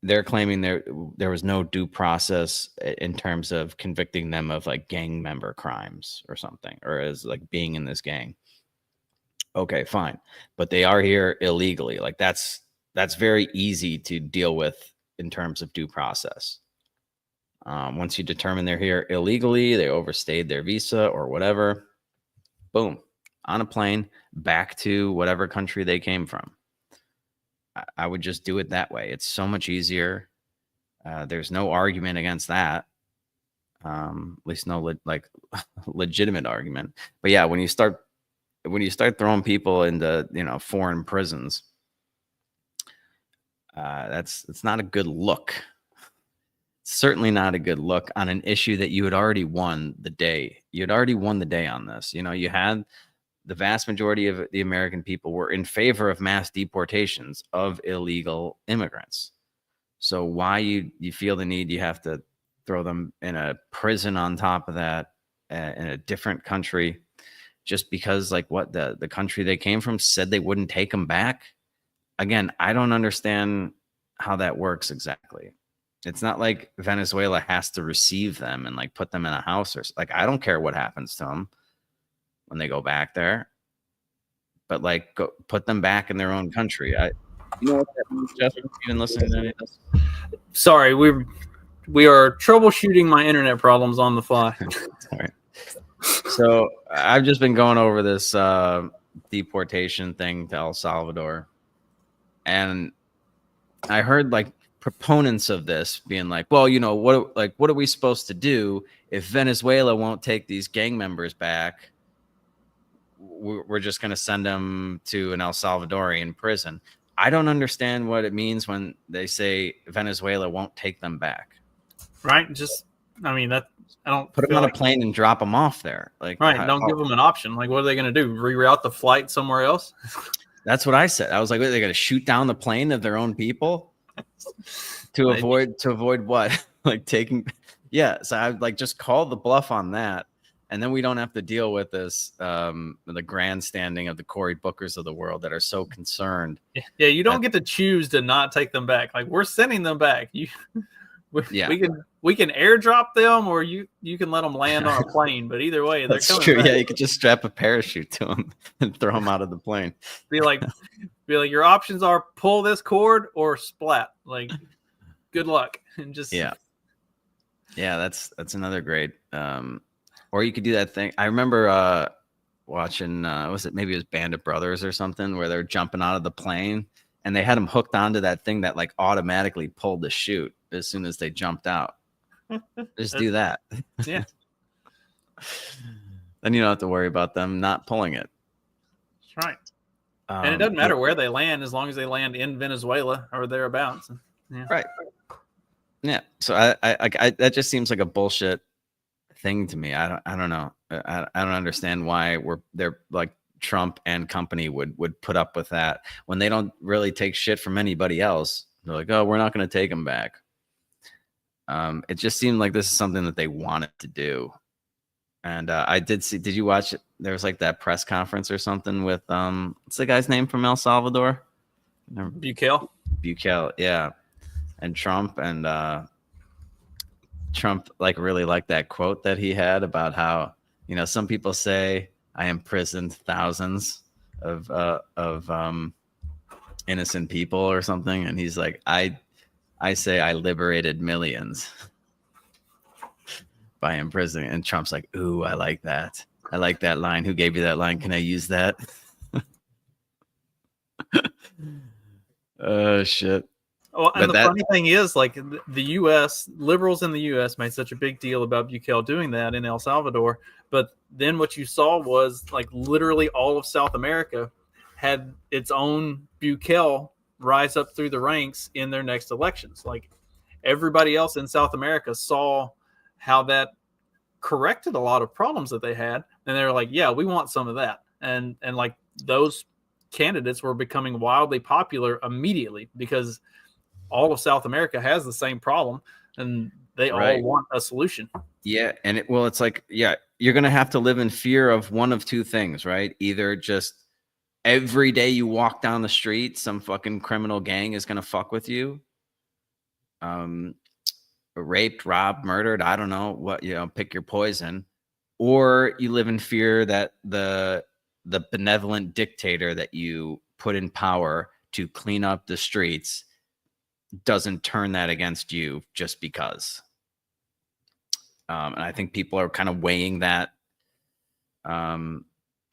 they're claiming there was no due process in terms of convicting them of gang member crimes or something, or as being in this gang. Okay, fine. But they are here illegally. That's very easy to deal with in terms of due process. Once you determine they're here illegally, they overstayed their visa or whatever, boom, on a plane back to whatever country they came from. I would just do it that way. It's so much easier. There's no argument against that. At least no legitimate argument. But yeah, when you start throwing people into foreign prisons, it's not a good look. It's certainly not a good look on an issue that you had already won the day. You had already won the day on this. You had the vast majority of the American people were in favor of mass deportations of illegal immigrants. So why you feel the need you have to throw them in a prison on top of that, in a different country, just because the country they came from said they wouldn't take them back? Again, I don't understand how that works exactly. It's not like Venezuela has to receive them and put them in a house or I don't care what happens to them when they go back there, but go put them back in their own country. You know what that means, Jeff? You been listening to any of this? Sorry, we are troubleshooting my internet problems on the fly. Sorry. So I've just been going over this deportation thing to El Salvador, and I heard proponents of this being well, what are we supposed to do if Venezuela won't take these gang members back? We're just going to send them to an El Salvadorian prison. I don't understand what it means when they say Venezuela won't take them back. Right? Just I mean, that I don't Put them feel on like, a plane and drop them off there. Like, right. Don't give them an option. Like, what are they going to do? Reroute the flight somewhere else? That's what I said. I was like, wait, they're going to shoot down the plane of their own people to avoid what? Like taking, yeah. So I would like just call the bluff on that, and then we don't have to deal with this the grandstanding of the Cory Bookers of the world that are so concerned. Yeah, you don't get to choose to not take them back. Like, we're sending them back. We can airdrop them, or you can let them land on a plane. But either way, they're That's coming true. back. Yeah, you could just strap a parachute to them and throw them out of the plane. Be like, your options are pull this cord or splat. Like, good luck. And just yeah, that's another great. Or you could do that thing. I remember watching. Maybe it was Band of Brothers or something, where they're jumping out of the plane and they had them hooked onto that thing that like automatically pulled the chute as soon as they jumped out. Just do that. Yeah. Then you don't have to worry about them not pulling it. That's right. And it doesn't matter where they land, as long as they land in Venezuela or thereabouts. Yeah. Right. Yeah. So I that just seems like a bullshit thing to me. I don't know. I don't understand why they're like Trump and company would put up with that when they don't really take shit from anybody else. They're like, oh, we're not going to take them back. It just seemed like this is something that they wanted to do. And I did see, did you watch it? There was like that press conference or something with, what's the guy's name from El Salvador? Bukele, yeah. And Trump like really liked that quote that he had about how, you know, some people say I imprisoned thousands of innocent people or something. And he's like, I say I liberated millions by imprisoning. And Trump's like, ooh, I like that. I like that line. Who gave you that line? Can I use that? Oh, shit. Well, and funny thing is, like, the U.S. liberals in the U.S. made such a big deal about Bukele doing that in El Salvador. But then what you saw was, like, literally all of South America had its own Bukele rise up through the ranks in their next elections. Like, everybody else in South America saw how that corrected a lot of problems that they had, and they were like, yeah, we want some of that. And like, those candidates were becoming wildly popular immediately because all of South America has the same problem and they all want a solution. Yeah. And it's like, yeah, you're going to have to live in fear of one of two things, right? Either just every day you walk down the street, some fucking criminal gang is going to fuck with you. Raped, robbed, murdered. I don't know what, you know, pick your poison. Or you live in fear that the benevolent dictator that you put in power to clean up the streets doesn't turn that against you just because. And I think people are kind of weighing that,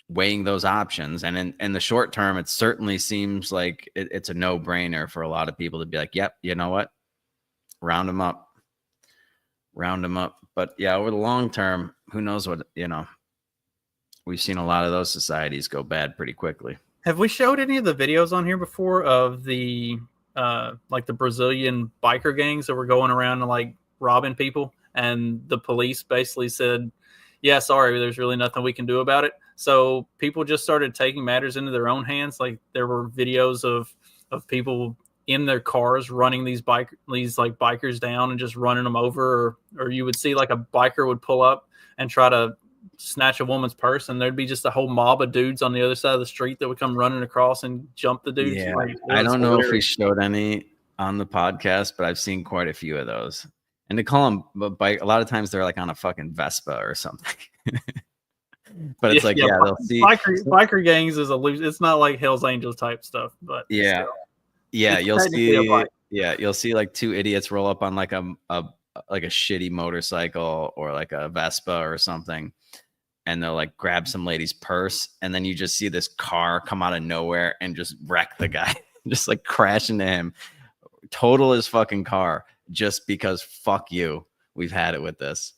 weighing those options. And in the short term, it certainly seems like it's a no-brainer for a lot of people to be like, yep, you know what? Round them up. But yeah, over the long term, who knows what, you know, we've seen a lot of those societies go bad pretty quickly. Have we showed any of the videos on here before of the like the Brazilian biker gangs that were going around and like robbing people, and the police basically said, yeah, sorry, there's really nothing we can do about it. So people just started taking matters into their own hands. Like, there were videos of people in their cars running these bikers down and just running them over, or you would see like a biker would pull up and try to snatch a woman's purse, and there'd be just a whole mob of dudes on the other side of the street that would come running across and jump the dudes. Yeah, like, I don't know if we showed any on the podcast, but I've seen quite a few of those. And to call them bike, a lot of times they're like on a fucking Vespa or something. But it's they'll see biker gangs is it's not like Hell's Angels type stuff, but yeah. Still. Yeah, you'll see like two idiots roll up on like a shitty motorcycle or like a Vespa or something, and they'll like grab some lady's purse, and then you just see this car come out of nowhere and just wreck the guy, just like crash into him, total his fucking car, just because fuck you, we've had it with this.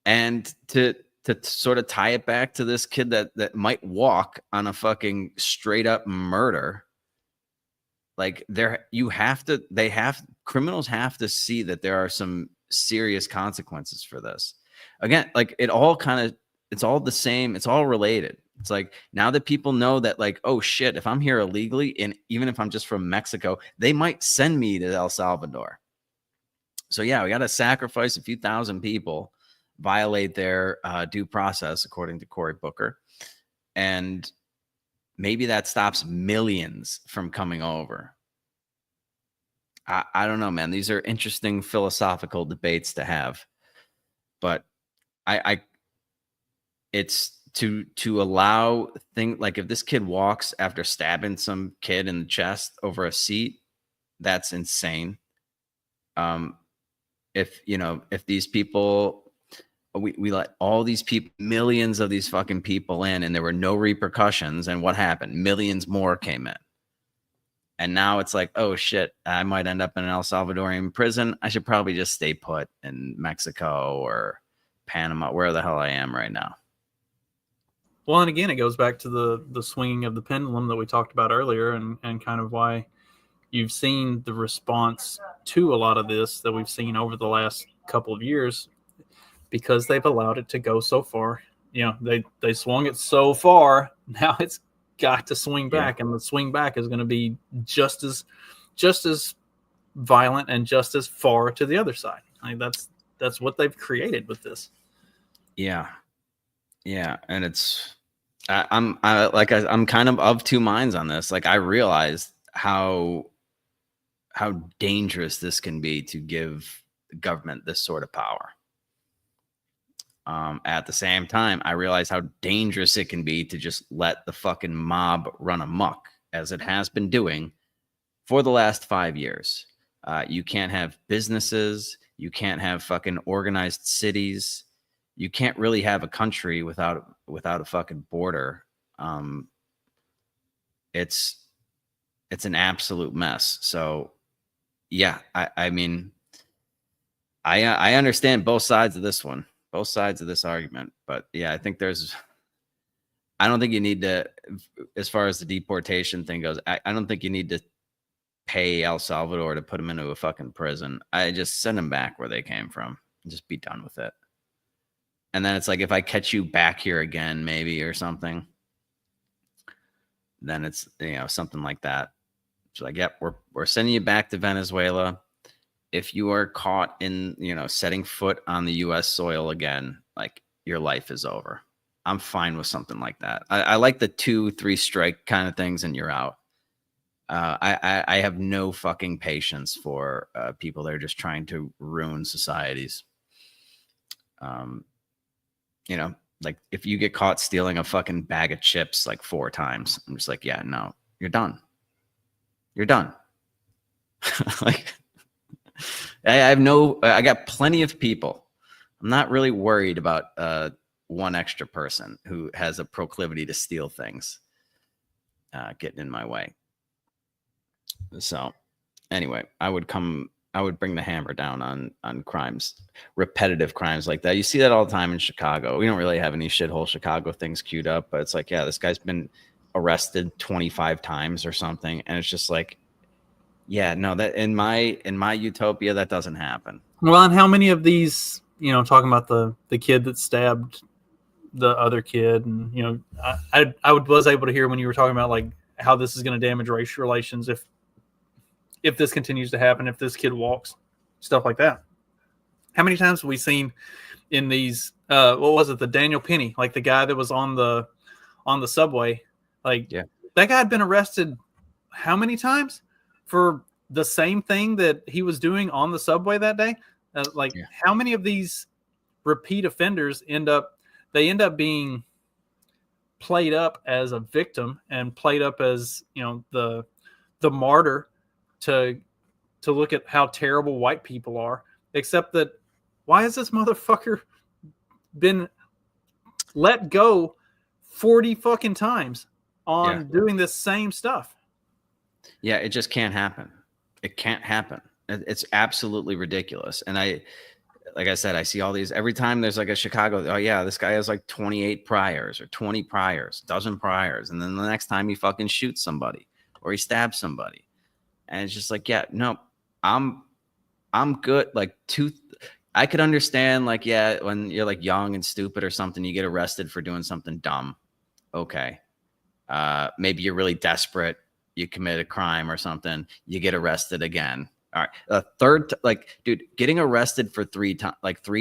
And to sort of tie it back to this kid that might walk on a fucking straight up murder. Like, criminals have to see that there are some serious consequences for this. Again, like it's all the same. It's all related. It's like now that people know that, like, oh shit, if I'm here illegally, and even if I'm just from Mexico, they might send me to El Salvador. So yeah, we got to sacrifice a few thousand people, violate their due process, according to Cory Booker. And maybe that stops millions from coming over. I don't know, man. These are interesting philosophical debates to have. But it's to allow things like, if this kid walks after stabbing some kid in the chest over a seat, that's insane. If these people, we let all these people, millions of these fucking people in, and there were no repercussions, and what happened? Millions more came in. And now it's like, oh shit, I might end up in an El Salvadorian prison. I should probably just stay put in Mexico or Panama, where the hell I am right now. Well, and again, it goes back to the swinging of the pendulum that we talked about earlier, and kind of why you've seen the response to a lot of this that we've seen over the last couple of years, because they've allowed it to go so far. They swung it so far. Now it's got to swing back, and the swing back is going to be just as violent and just as far to the other side. I mean, that's what they've created with this. Yeah, and it's I'm kind of two minds on this. Like, I realized how dangerous this can be to give the government this sort of power. At the same time, I realize how dangerous it can be to just let the fucking mob run amok, as it has been doing for the last 5 years. You can't have businesses. You can't have fucking organized cities. You can't really have a country without a fucking border. It's an absolute mess. So yeah, I mean, I understand both sides of this one. Both sides of this argument. But yeah, I think I don't think you need to, as far as the deportation thing goes, I don't think you need to pay El Salvador to put them into a fucking prison. I just send them back where they came from and just be done with it. And then it's like, if I catch you back here again, maybe, or something, then it's, something like that. It's like, yep, we're sending you back to Venezuela. If you are caught in, setting foot on the U.S. soil again, like, your life is over. I'm fine with something like that. I like the 2-3 strike kind of things and you're out. I have no fucking patience for people that are just trying to ruin societies. Like, if you get caught stealing a fucking bag of chips like 4 times, I'm just like, yeah, no, you're done. You're done. Like, I got plenty of people. I'm not really worried about one extra person who has a proclivity to steal things getting in my way. So anyway, I would bring the hammer down on crimes, repetitive crimes like that. You see that all the time in Chicago. We don't really have any shithole Chicago things queued up, but it's like, yeah, this guy's been arrested 25 times or something. And it's just like, yeah, no, that in my utopia, that doesn't happen. Well, and how many of these, talking about the kid that stabbed the other kid, and I was able to hear when you were talking about like how this is going to damage race relations if this continues to happen, if this kid walks, stuff like that. How many times have we seen in these what was it, the Daniel Penny, like the guy that was on the subway, like, yeah, that guy had been arrested how many times for the same thing that he was doing on the subway that day? How many of these repeat offenders end up being played up as a victim and played up as, the martyr to look at how terrible white people are, except that why has this motherfucker been let go 40 fucking times on doing this same stuff? Yeah, it just can't happen. It can't happen. It's absolutely ridiculous. And like I said, I see all these every time there's like a Chicago. Oh yeah, this guy has like 28 priors or 20 priors, dozen priors, and then the next time he fucking shoots somebody or he stabs somebody, and it's just like, yeah, no, I'm good. Like I could understand, like, yeah, when you're like young and stupid or something, you get arrested for doing something dumb. Okay. Maybe you're really desperate. You commit a crime or something. You get arrested again. All right. A third, like, dude, getting arrested for three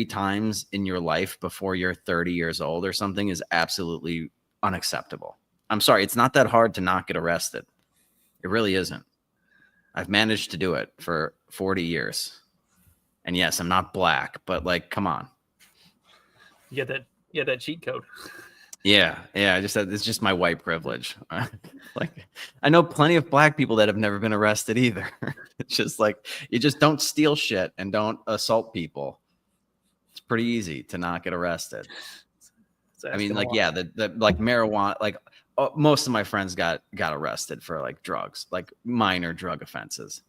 times in your life before you're 30 years old or something is absolutely unacceptable. I'm sorry. It's not that hard to not get arrested. It really isn't. I've managed to do it for 40 years. And yes, I'm not black, but like, come on. You get that cheat code. Yeah. It's just my white privilege. Like, I know plenty of black people that have never been arrested either. It's just like, you just don't steal shit and don't assault people. It's pretty easy to not get arrested. I mean, like, yeah, the like marijuana, like most of my friends got arrested for like drugs, like minor drug offenses.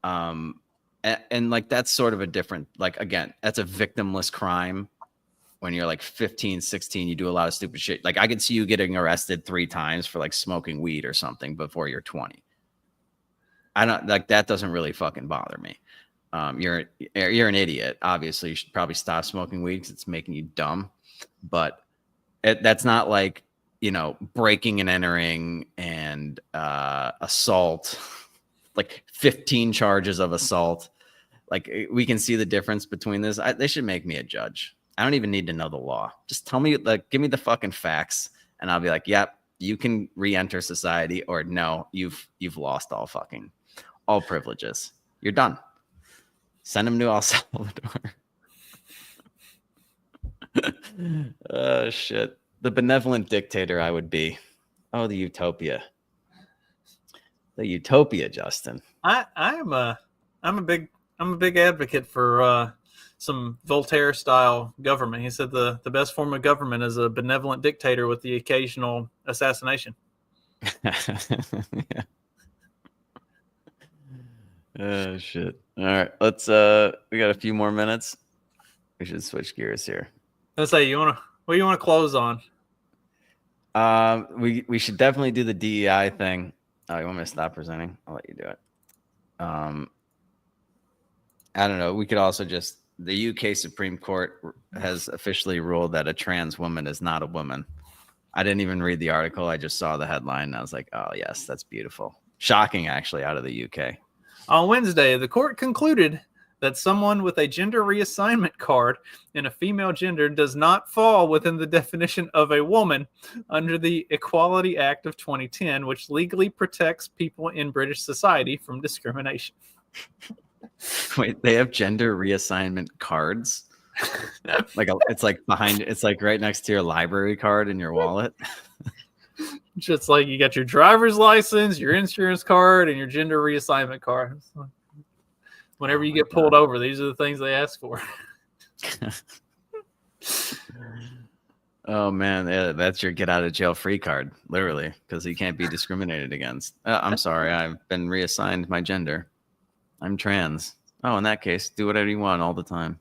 And like, that's sort of a different, like, again, that's a victimless crime. When you're like 15, 16, you do a lot of stupid shit. Like, I could see you getting arrested 3 times for like smoking weed or something before you're 20. I don't like that. Doesn't really fucking bother me. You're an idiot. Obviously, you should probably stop smoking weed because it's making you dumb. But that's not like, you know, breaking and entering and assault, like 15 charges of assault. Like, we can see the difference between this. They should make me a judge. I don't even need to know the law. Just tell me, like, give me the fucking facts, and I'll be like, yep, you can re-enter society, or no, you've lost all privileges. You're done. Send them to El Salvador. Oh shit. The benevolent dictator I would be. Oh, the utopia. The utopia, Justin. I'm a big advocate for some Voltaire style government. He said the best form of government is a benevolent dictator with the occasional assassination. Yeah. Oh shit. All right. Let's we got a few more minutes. We should switch gears here. Let's say what do you want to close on? We should definitely do the DEI thing. Oh, you want me to stop presenting? I'll let you do it. I don't know. We could also just, the UK Supreme Court has officially ruled that a trans woman is not a woman. I didn't even read the article. I just saw the headline and I was like, oh yes, that's beautiful. Shocking, actually, out of the UK. On Wednesday, the court concluded that someone with a gender reassignment card in a female gender does not fall within the definition of a woman under the Equality Act of 2010, which legally protects people in British society from discrimination. Wait, they have gender reassignment cards? Like it's like behind, it's like right next to your library card in your wallet. Just like you got your driver's license, your insurance card, and your gender reassignment card. Whenever you get pulled over, these are the things they ask for. Oh man, yeah, that's your get out of jail free card, literally, because you can't be discriminated against. I'm sorry, I've been reassigned my gender. I'm trans. Oh, in that case, do whatever you want all the time.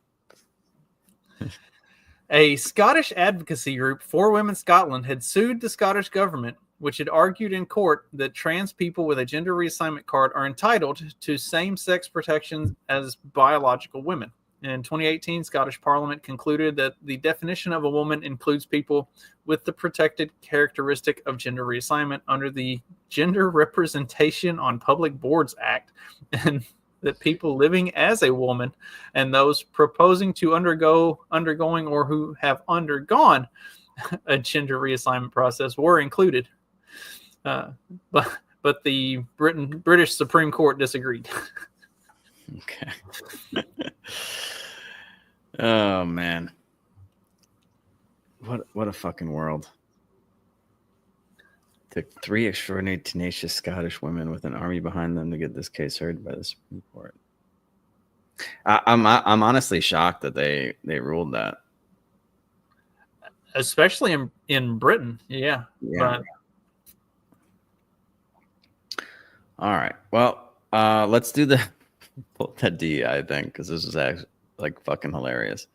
A Scottish advocacy group, For Women Scotland, had sued the Scottish government, which had argued in court that trans people with a gender reassignment card are entitled to same-sex protections as biological women. In 2018, Scottish Parliament concluded that the definition of a woman includes people with the protected characteristic of gender reassignment under the Gender Representation on Public Boards Act, and that people living as a woman and those proposing to undergoing or who have undergone a gender reassignment process were included. But the British Supreme Court disagreed. Okay. Oh man. What a fucking world. Took 3 extraordinary tenacious Scottish women with an army behind them to get this case heard by the Supreme Court. I'm honestly shocked that they ruled that. Especially in Britain. Yeah. But... All right. Well, let's do that DEI thing, because this is actually like fucking hilarious.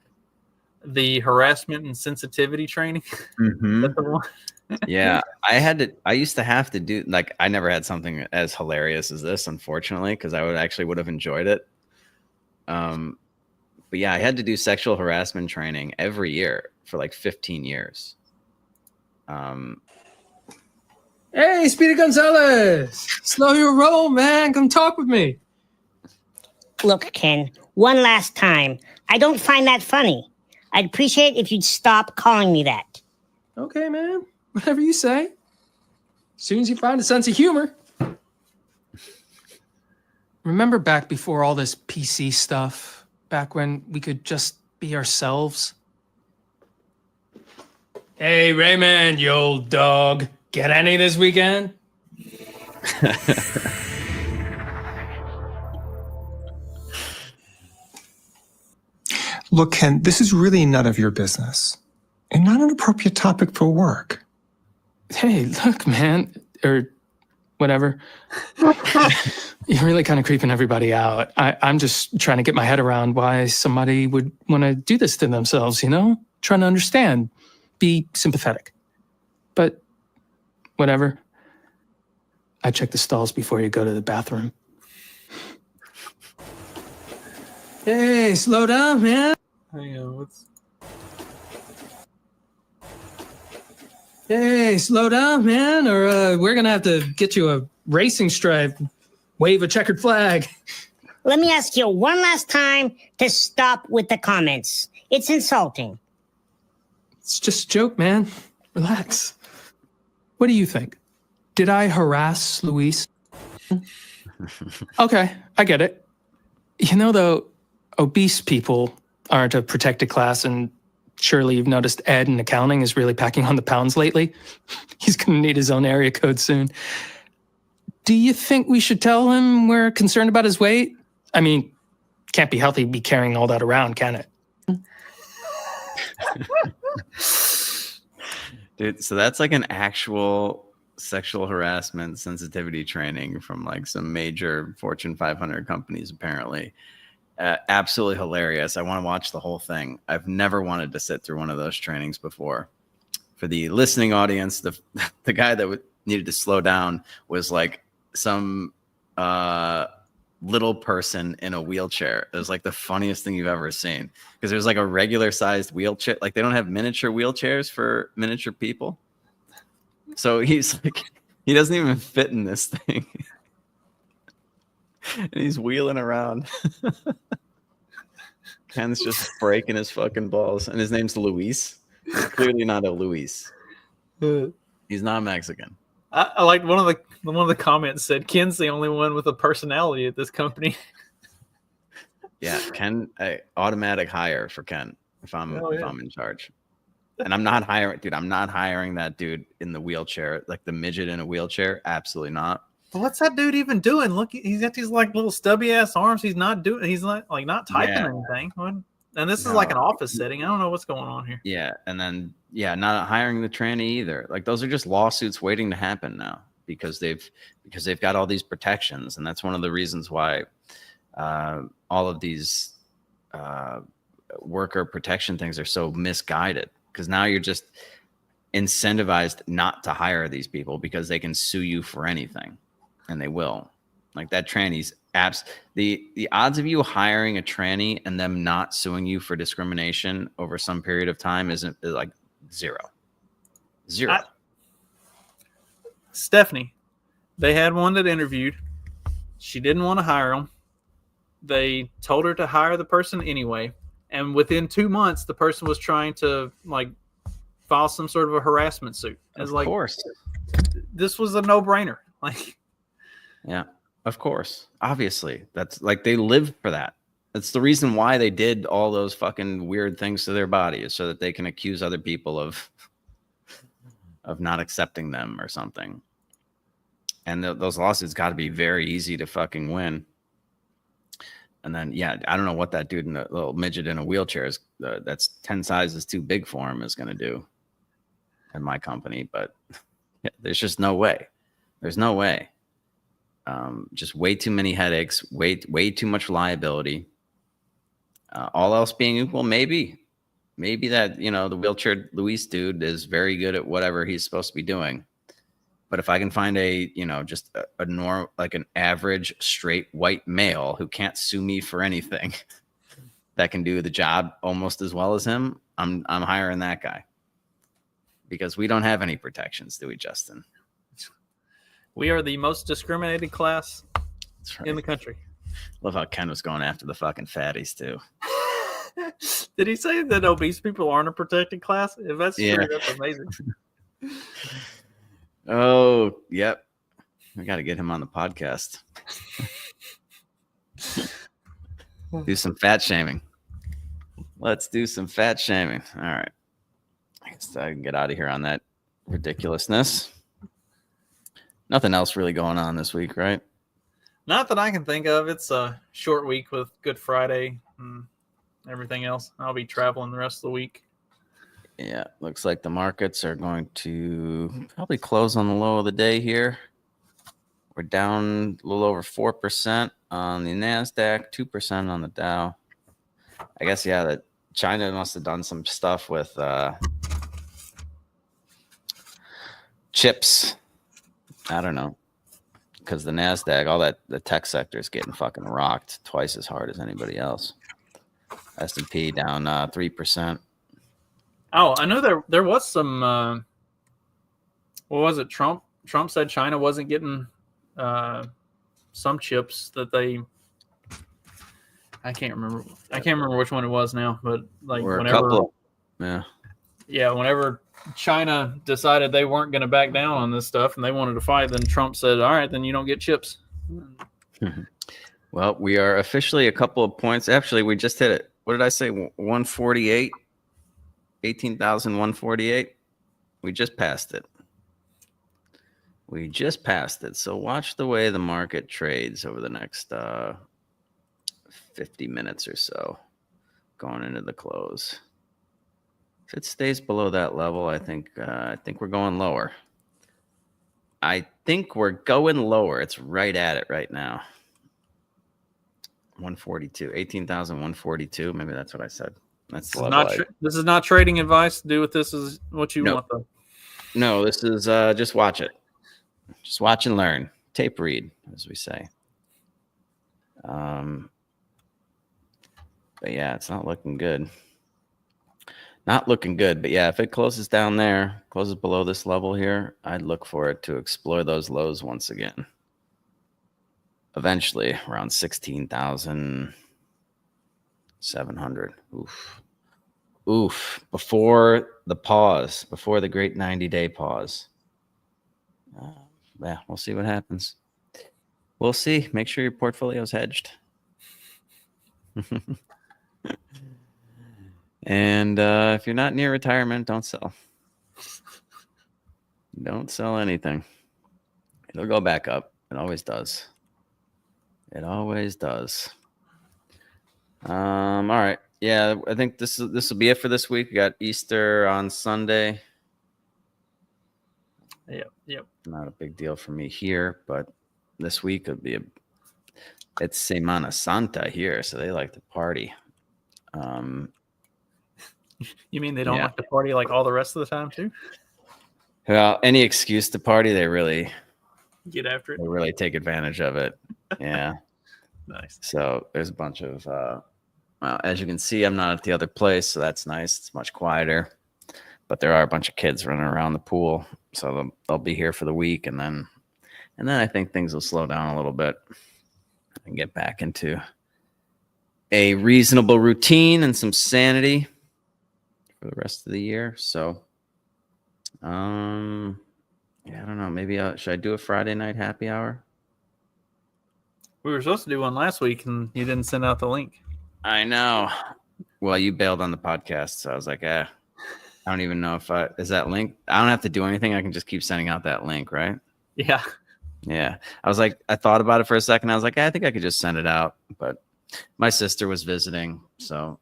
The harassment and sensitivity training. Mm-hmm. Yeah, I used to have to do, like, I never had something as hilarious as this, unfortunately, because I would have enjoyed it. But yeah, I had to do sexual harassment training every year for like 15 years. Hey, Speedy Gonzalez, slow your roll, man. Come talk with me. Look, Ken, one last time. I don't find that funny. I'd appreciate if you'd stop calling me that. Okay, man. Whatever you say. As soon as you find a sense of humor. Remember back before all this PC stuff? Back when we could just be ourselves? Hey, Raymond, you old dog. Get any this weekend? Look, Ken, this is really none of your business and not an appropriate topic for work. Hey, look, man, or whatever. You're really kind of creeping everybody out. I'm just trying to get my head around why somebody would want to do this to themselves, you know? Trying to understand, be sympathetic. But whatever. I check the stalls before you go to the bathroom. Hey, slow down, man. Hang on, Hey, slow down, man, or we're gonna have to get you a racing stripe, wave a checkered flag. Let me ask you one last time to stop with the comments. It's insulting. It's just a joke, man. Relax. What do you think? Did I harass Luis? Okay, I get it. You know, though, obese people aren't a protected class, and surely you've noticed Ed in accounting is really packing on the pounds lately. He's going to need his own area code soon. Do you think we should tell him we're concerned about his weight? I mean, can't be healthy to be carrying all that around, can it? Dude, so that's like an actual sexual harassment sensitivity training from like some major Fortune 500 companies, apparently. Absolutely hilarious. I want to watch the whole thing. I've never wanted to sit through one of those trainings before. For the listening audience, the guy that needed to slow down was like some little person in a wheelchair. It was like the funniest thing you've ever seen, because there's like a regular sized wheelchair. Like they don't have miniature wheelchairs for miniature people. So he's like, he doesn't even fit in this thing. And he's wheeling around. Ken's just breaking his fucking balls. And his name's Luis. He's clearly not a Luis. He's not Mexican. I like one of the comments said Ken's the only one with a personality at this company. Yeah, Ken, automatic hire for Ken if I'm in charge. And I'm not hiring, dude. I'm not hiring that dude in the wheelchair, like the midget in a wheelchair. Absolutely not. Well, what's that dude even doing? Look, he's got these like little stubby ass arms. He's not doing. He's like not typing anything. And this is like an office setting. I don't know what's going on here. Yeah, and then not hiring the tranny either. Like those are just lawsuits waiting to happen now because they've got all these protections, and that's one of the reasons why all of these worker protection things are so misguided. Because now you're just incentivized not to hire these people because they can sue you for anything, and they will. Like that tranny's the odds of you hiring a tranny and them not suing you for discrimination over some period of time is like zero. Stephanie, they had one that interviewed. She didn't want to hire them. They told her to hire the person anyway. And within 2 months, the person was trying to like file some sort of a harassment suit. Of course. This was a no-brainer. Like, yeah, of course. Obviously, that's like they live for that. That's the reason why they did all those fucking weird things to their body, is so that they can accuse other people of not accepting them or something. And those lawsuits got to be very easy to fucking win. And then, I don't know what that dude in the little midget in a wheelchair is. That's 10 sizes too big for him is going to do in my company. But there's just no way. There's no way. Just way too many headaches, way too much liability. All else being equal, maybe that, the wheelchair Luis dude is very good at whatever he's supposed to be doing. But if I can find just a normal, like an average straight white male who can't sue me for anything, that can do the job almost as well as him, I'm hiring that guy. Because we don't have any protections, do we, Justin? We are the most discriminated class That's right. in the country. Love how Ken was going after the fucking fatties too. Did he say that obese people aren't a protected class? If that's true, that's amazing. Oh, yep. We got to get him on the podcast. Do some fat shaming. Let's do some fat shaming. All right. I guess I can get out of here on that ridiculousness. Nothing else really going on this week, right? Not that I can think of. It's a short week with Good Friday and everything else. I'll be traveling the rest of the week. Yeah, looks like the markets are going to probably close on the low of the day here. We're down a little over 4% on the NASDAQ, 2% on the Dow. I guess, yeah, that China must have done some stuff with chips. I don't know. Because the NASDAQ, all that, the tech sector is getting fucking rocked twice as hard as anybody else. S&P down 3%. Oh, I know there was some. What was it? Trump said China wasn't getting some chips that they. I can't remember which one it was now, but like whenever. Whenever China decided they weren't going to back down on this stuff and they wanted to fight, then Trump said, "All right, then you don't get chips." Well, we are officially a couple of points. Actually, we just hit it. What did I say? 148. 18,148. We just passed it. So watch the way the market trades over the next 50 minutes or so going into the close. If it stays below that level, I think we're going lower. It's right at it right now. 142, 18,142. Maybe that's what I said. That's the level. This is not trading advice. Do with this is what you want, though. No, this is just watch it. Just watch and learn. Tape read, as we say. But yeah, it's not looking good. But yeah, if it closes down there, closes below this level here, I'd look for it to explore those lows once again. Eventually, around 16,700. Oof. Before the great 90-day pause. Yeah, we'll see what happens. We'll see. Make sure your portfolio's hedged. And if you're not near retirement, don't sell. Don't sell anything. It'll go back up. It always does. All right. Yeah, I think this will be it for this week. We got Easter on Sunday. Yep. Not a big deal for me here, but this week would be it's Semana Santa here, so they like to party. You mean they don't like to party like all the rest of the time too? Well, any excuse to party, they really get after it. They really take advantage of it. Yeah. Nice. So there's a bunch of well, as you can see, I'm not at the other place, so that's nice. It's much quieter. But there are a bunch of kids running around the pool, so they'll be here for the week, and then I think things will slow down a little bit and get back into a reasonable routine and some sanity for the rest of the year. So, yeah, I don't know. Maybe should I do a Friday night happy hour? We were supposed to do one last week, and you didn't send out the link. I know. Well, you bailed on the podcast, so I was like, I don't even know if is that link. I don't have to do anything. I can just keep sending out that link, right? Yeah. Yeah. I was like, I thought about it for a second. I was like, I think I could just send it out. But my sister was visiting, so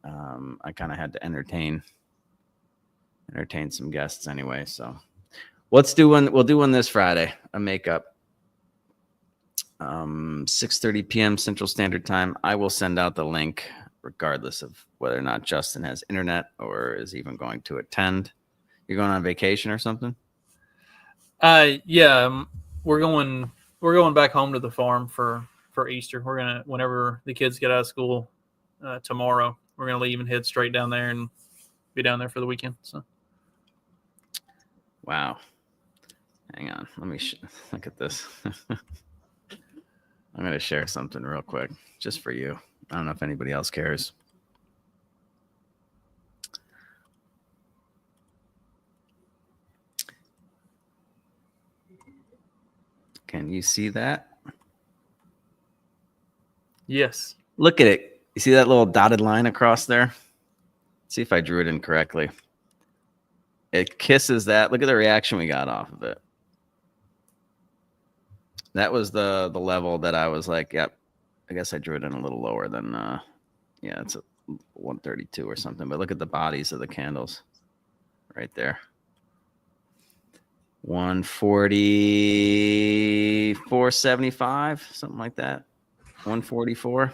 I kind of had to entertain some guests anyway. So we'll do one this Friday, a makeup. 6:30 p.m. Central Standard Time. I will send out the link regardless of whether or not Justin has internet or is even going to attend. You're going on vacation or something? Yeah, we're going back home to the farm for Easter. We're gonna, whenever the kids get out of school, tomorrow. We're going to leave and head straight down there and be down there for the weekend. So, wow. Hang on. Let me look at this. I'm going to share something real quick just for you. I don't know if anybody else cares. Can you see that? yes. Look at it. You see that little dotted line across there? Let's see if I drew it in correctly. It kisses that. Look at the reaction we got off of it. That was the level that I was like, yep. I guess I drew it in a little lower than, yeah, it's a 132 or something. But look at the bodies of the candles right there. 144.75, something like that. 144.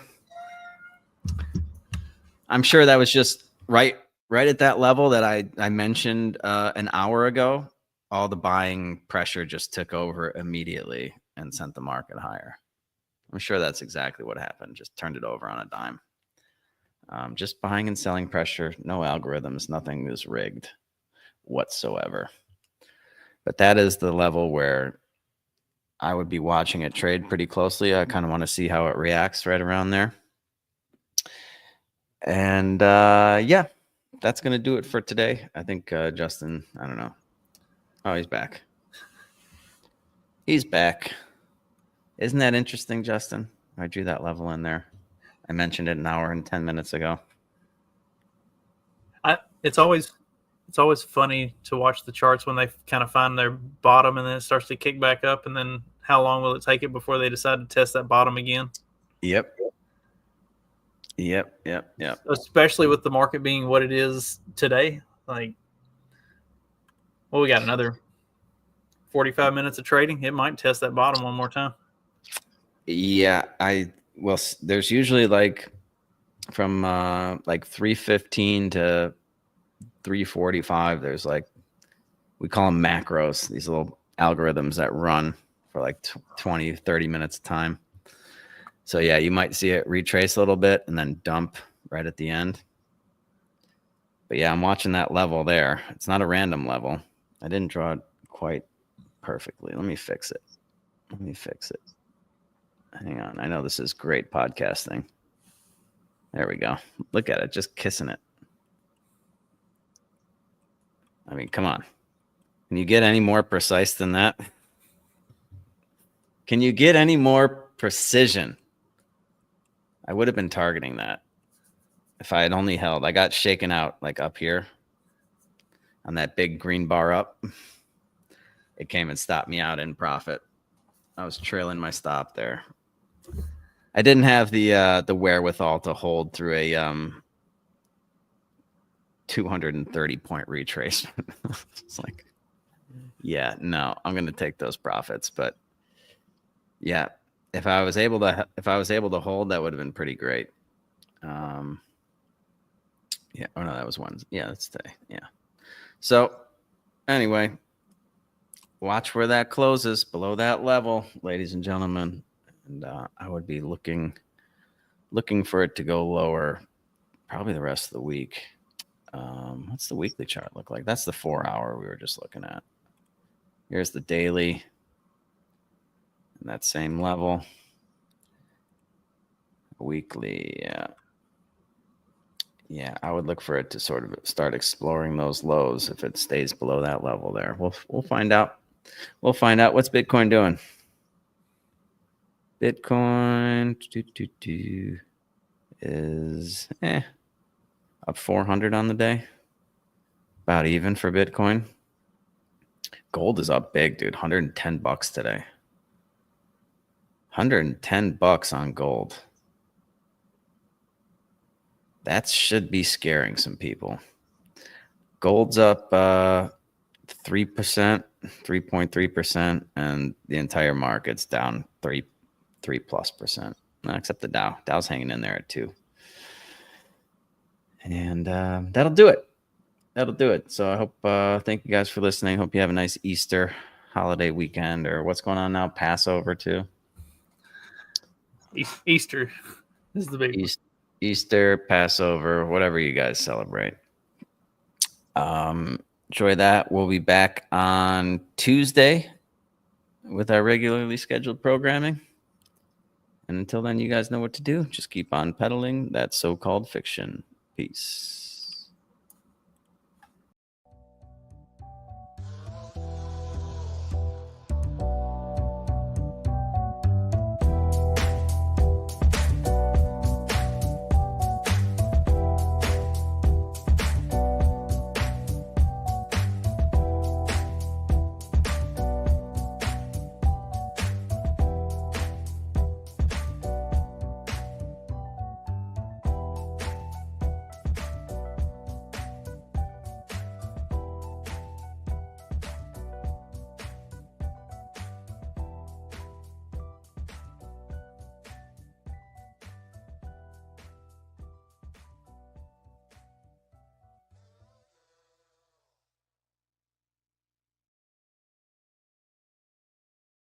I'm sure that was just right at that level that I mentioned an hour ago. All the buying pressure just took over immediately and sent the market higher. I'm sure that's exactly what happened. Just turned it over on a dime. Just buying and selling pressure, no algorithms, nothing is rigged whatsoever. But that is the level where I would be watching it trade pretty closely. I kind of want to see how it reacts right around there. And yeah, that's going to do it for today. I think Justin, I don't know. Oh, he's back. He's back. Isn't that interesting, Justin? I drew that level in there. I mentioned it an hour and 10 minutes ago. It's always funny to watch the charts when they kind of find their bottom and then it starts to kick back up. And then how long will it take it before they decide to test that bottom again? Yep. Especially with the market being what it is today. Like, well, we got another 45 minutes of trading. It might test that bottom one more time. Yeah, well, there's usually like from like 315 to 345. There's like, we call them macros, these little algorithms that run for like 20, 30 minutes of time. So yeah, you might see it retrace a little bit and then dump right at the end. But yeah, I'm watching that level there. It's not a random level. I didn't draw it quite perfectly. Let me fix it. Hang on. I know this is great podcasting. There we go. Look at it. Just kissing it. I mean, come on. Can you get any more precise than that? Can you get any more precision? I would have been targeting that if I had only held. I got shaken out like up here on that big green bar up. It came and stopped me out in profit. I was trailing my stop there. I didn't have the wherewithal to hold through a 230 point retrace. It's like, yeah, no, I'm going to take those profits. But yeah, if I was able to hold, that would have been pretty great. Yeah. Oh no, that was one. Yeah, that's today. Yeah. So anyway, watch where that closes below that level, ladies and gentlemen. And I would be looking for it to go lower probably the rest of the week. What's the weekly chart look like? That's the 4 hour we were just looking at. Here's the daily. And that same level. Weekly, yeah. Yeah, I would look for it to sort of start exploring those lows if it stays below that level there. We'll find out. We'll find out. What's Bitcoin doing? Bitcoin is up 400 on the day. About even for Bitcoin. Gold is up big, dude. $110 today. $110 on gold. That should be scaring some people. Gold's up 3%, 3.3%, and the entire market's down 3+%. Except the Dow. Dow's hanging in there at 2. And that'll do it. So I hope, thank you guys for listening. Hope you have a nice Easter holiday weekend, or what's going on now? Passover too. Easter is the big Easter, Passover, whatever you guys celebrate. Enjoy that. We'll be back on Tuesday with our regularly scheduled programming. And until then, you guys know what to do. Just keep on peddling that so-called fiction. Peace.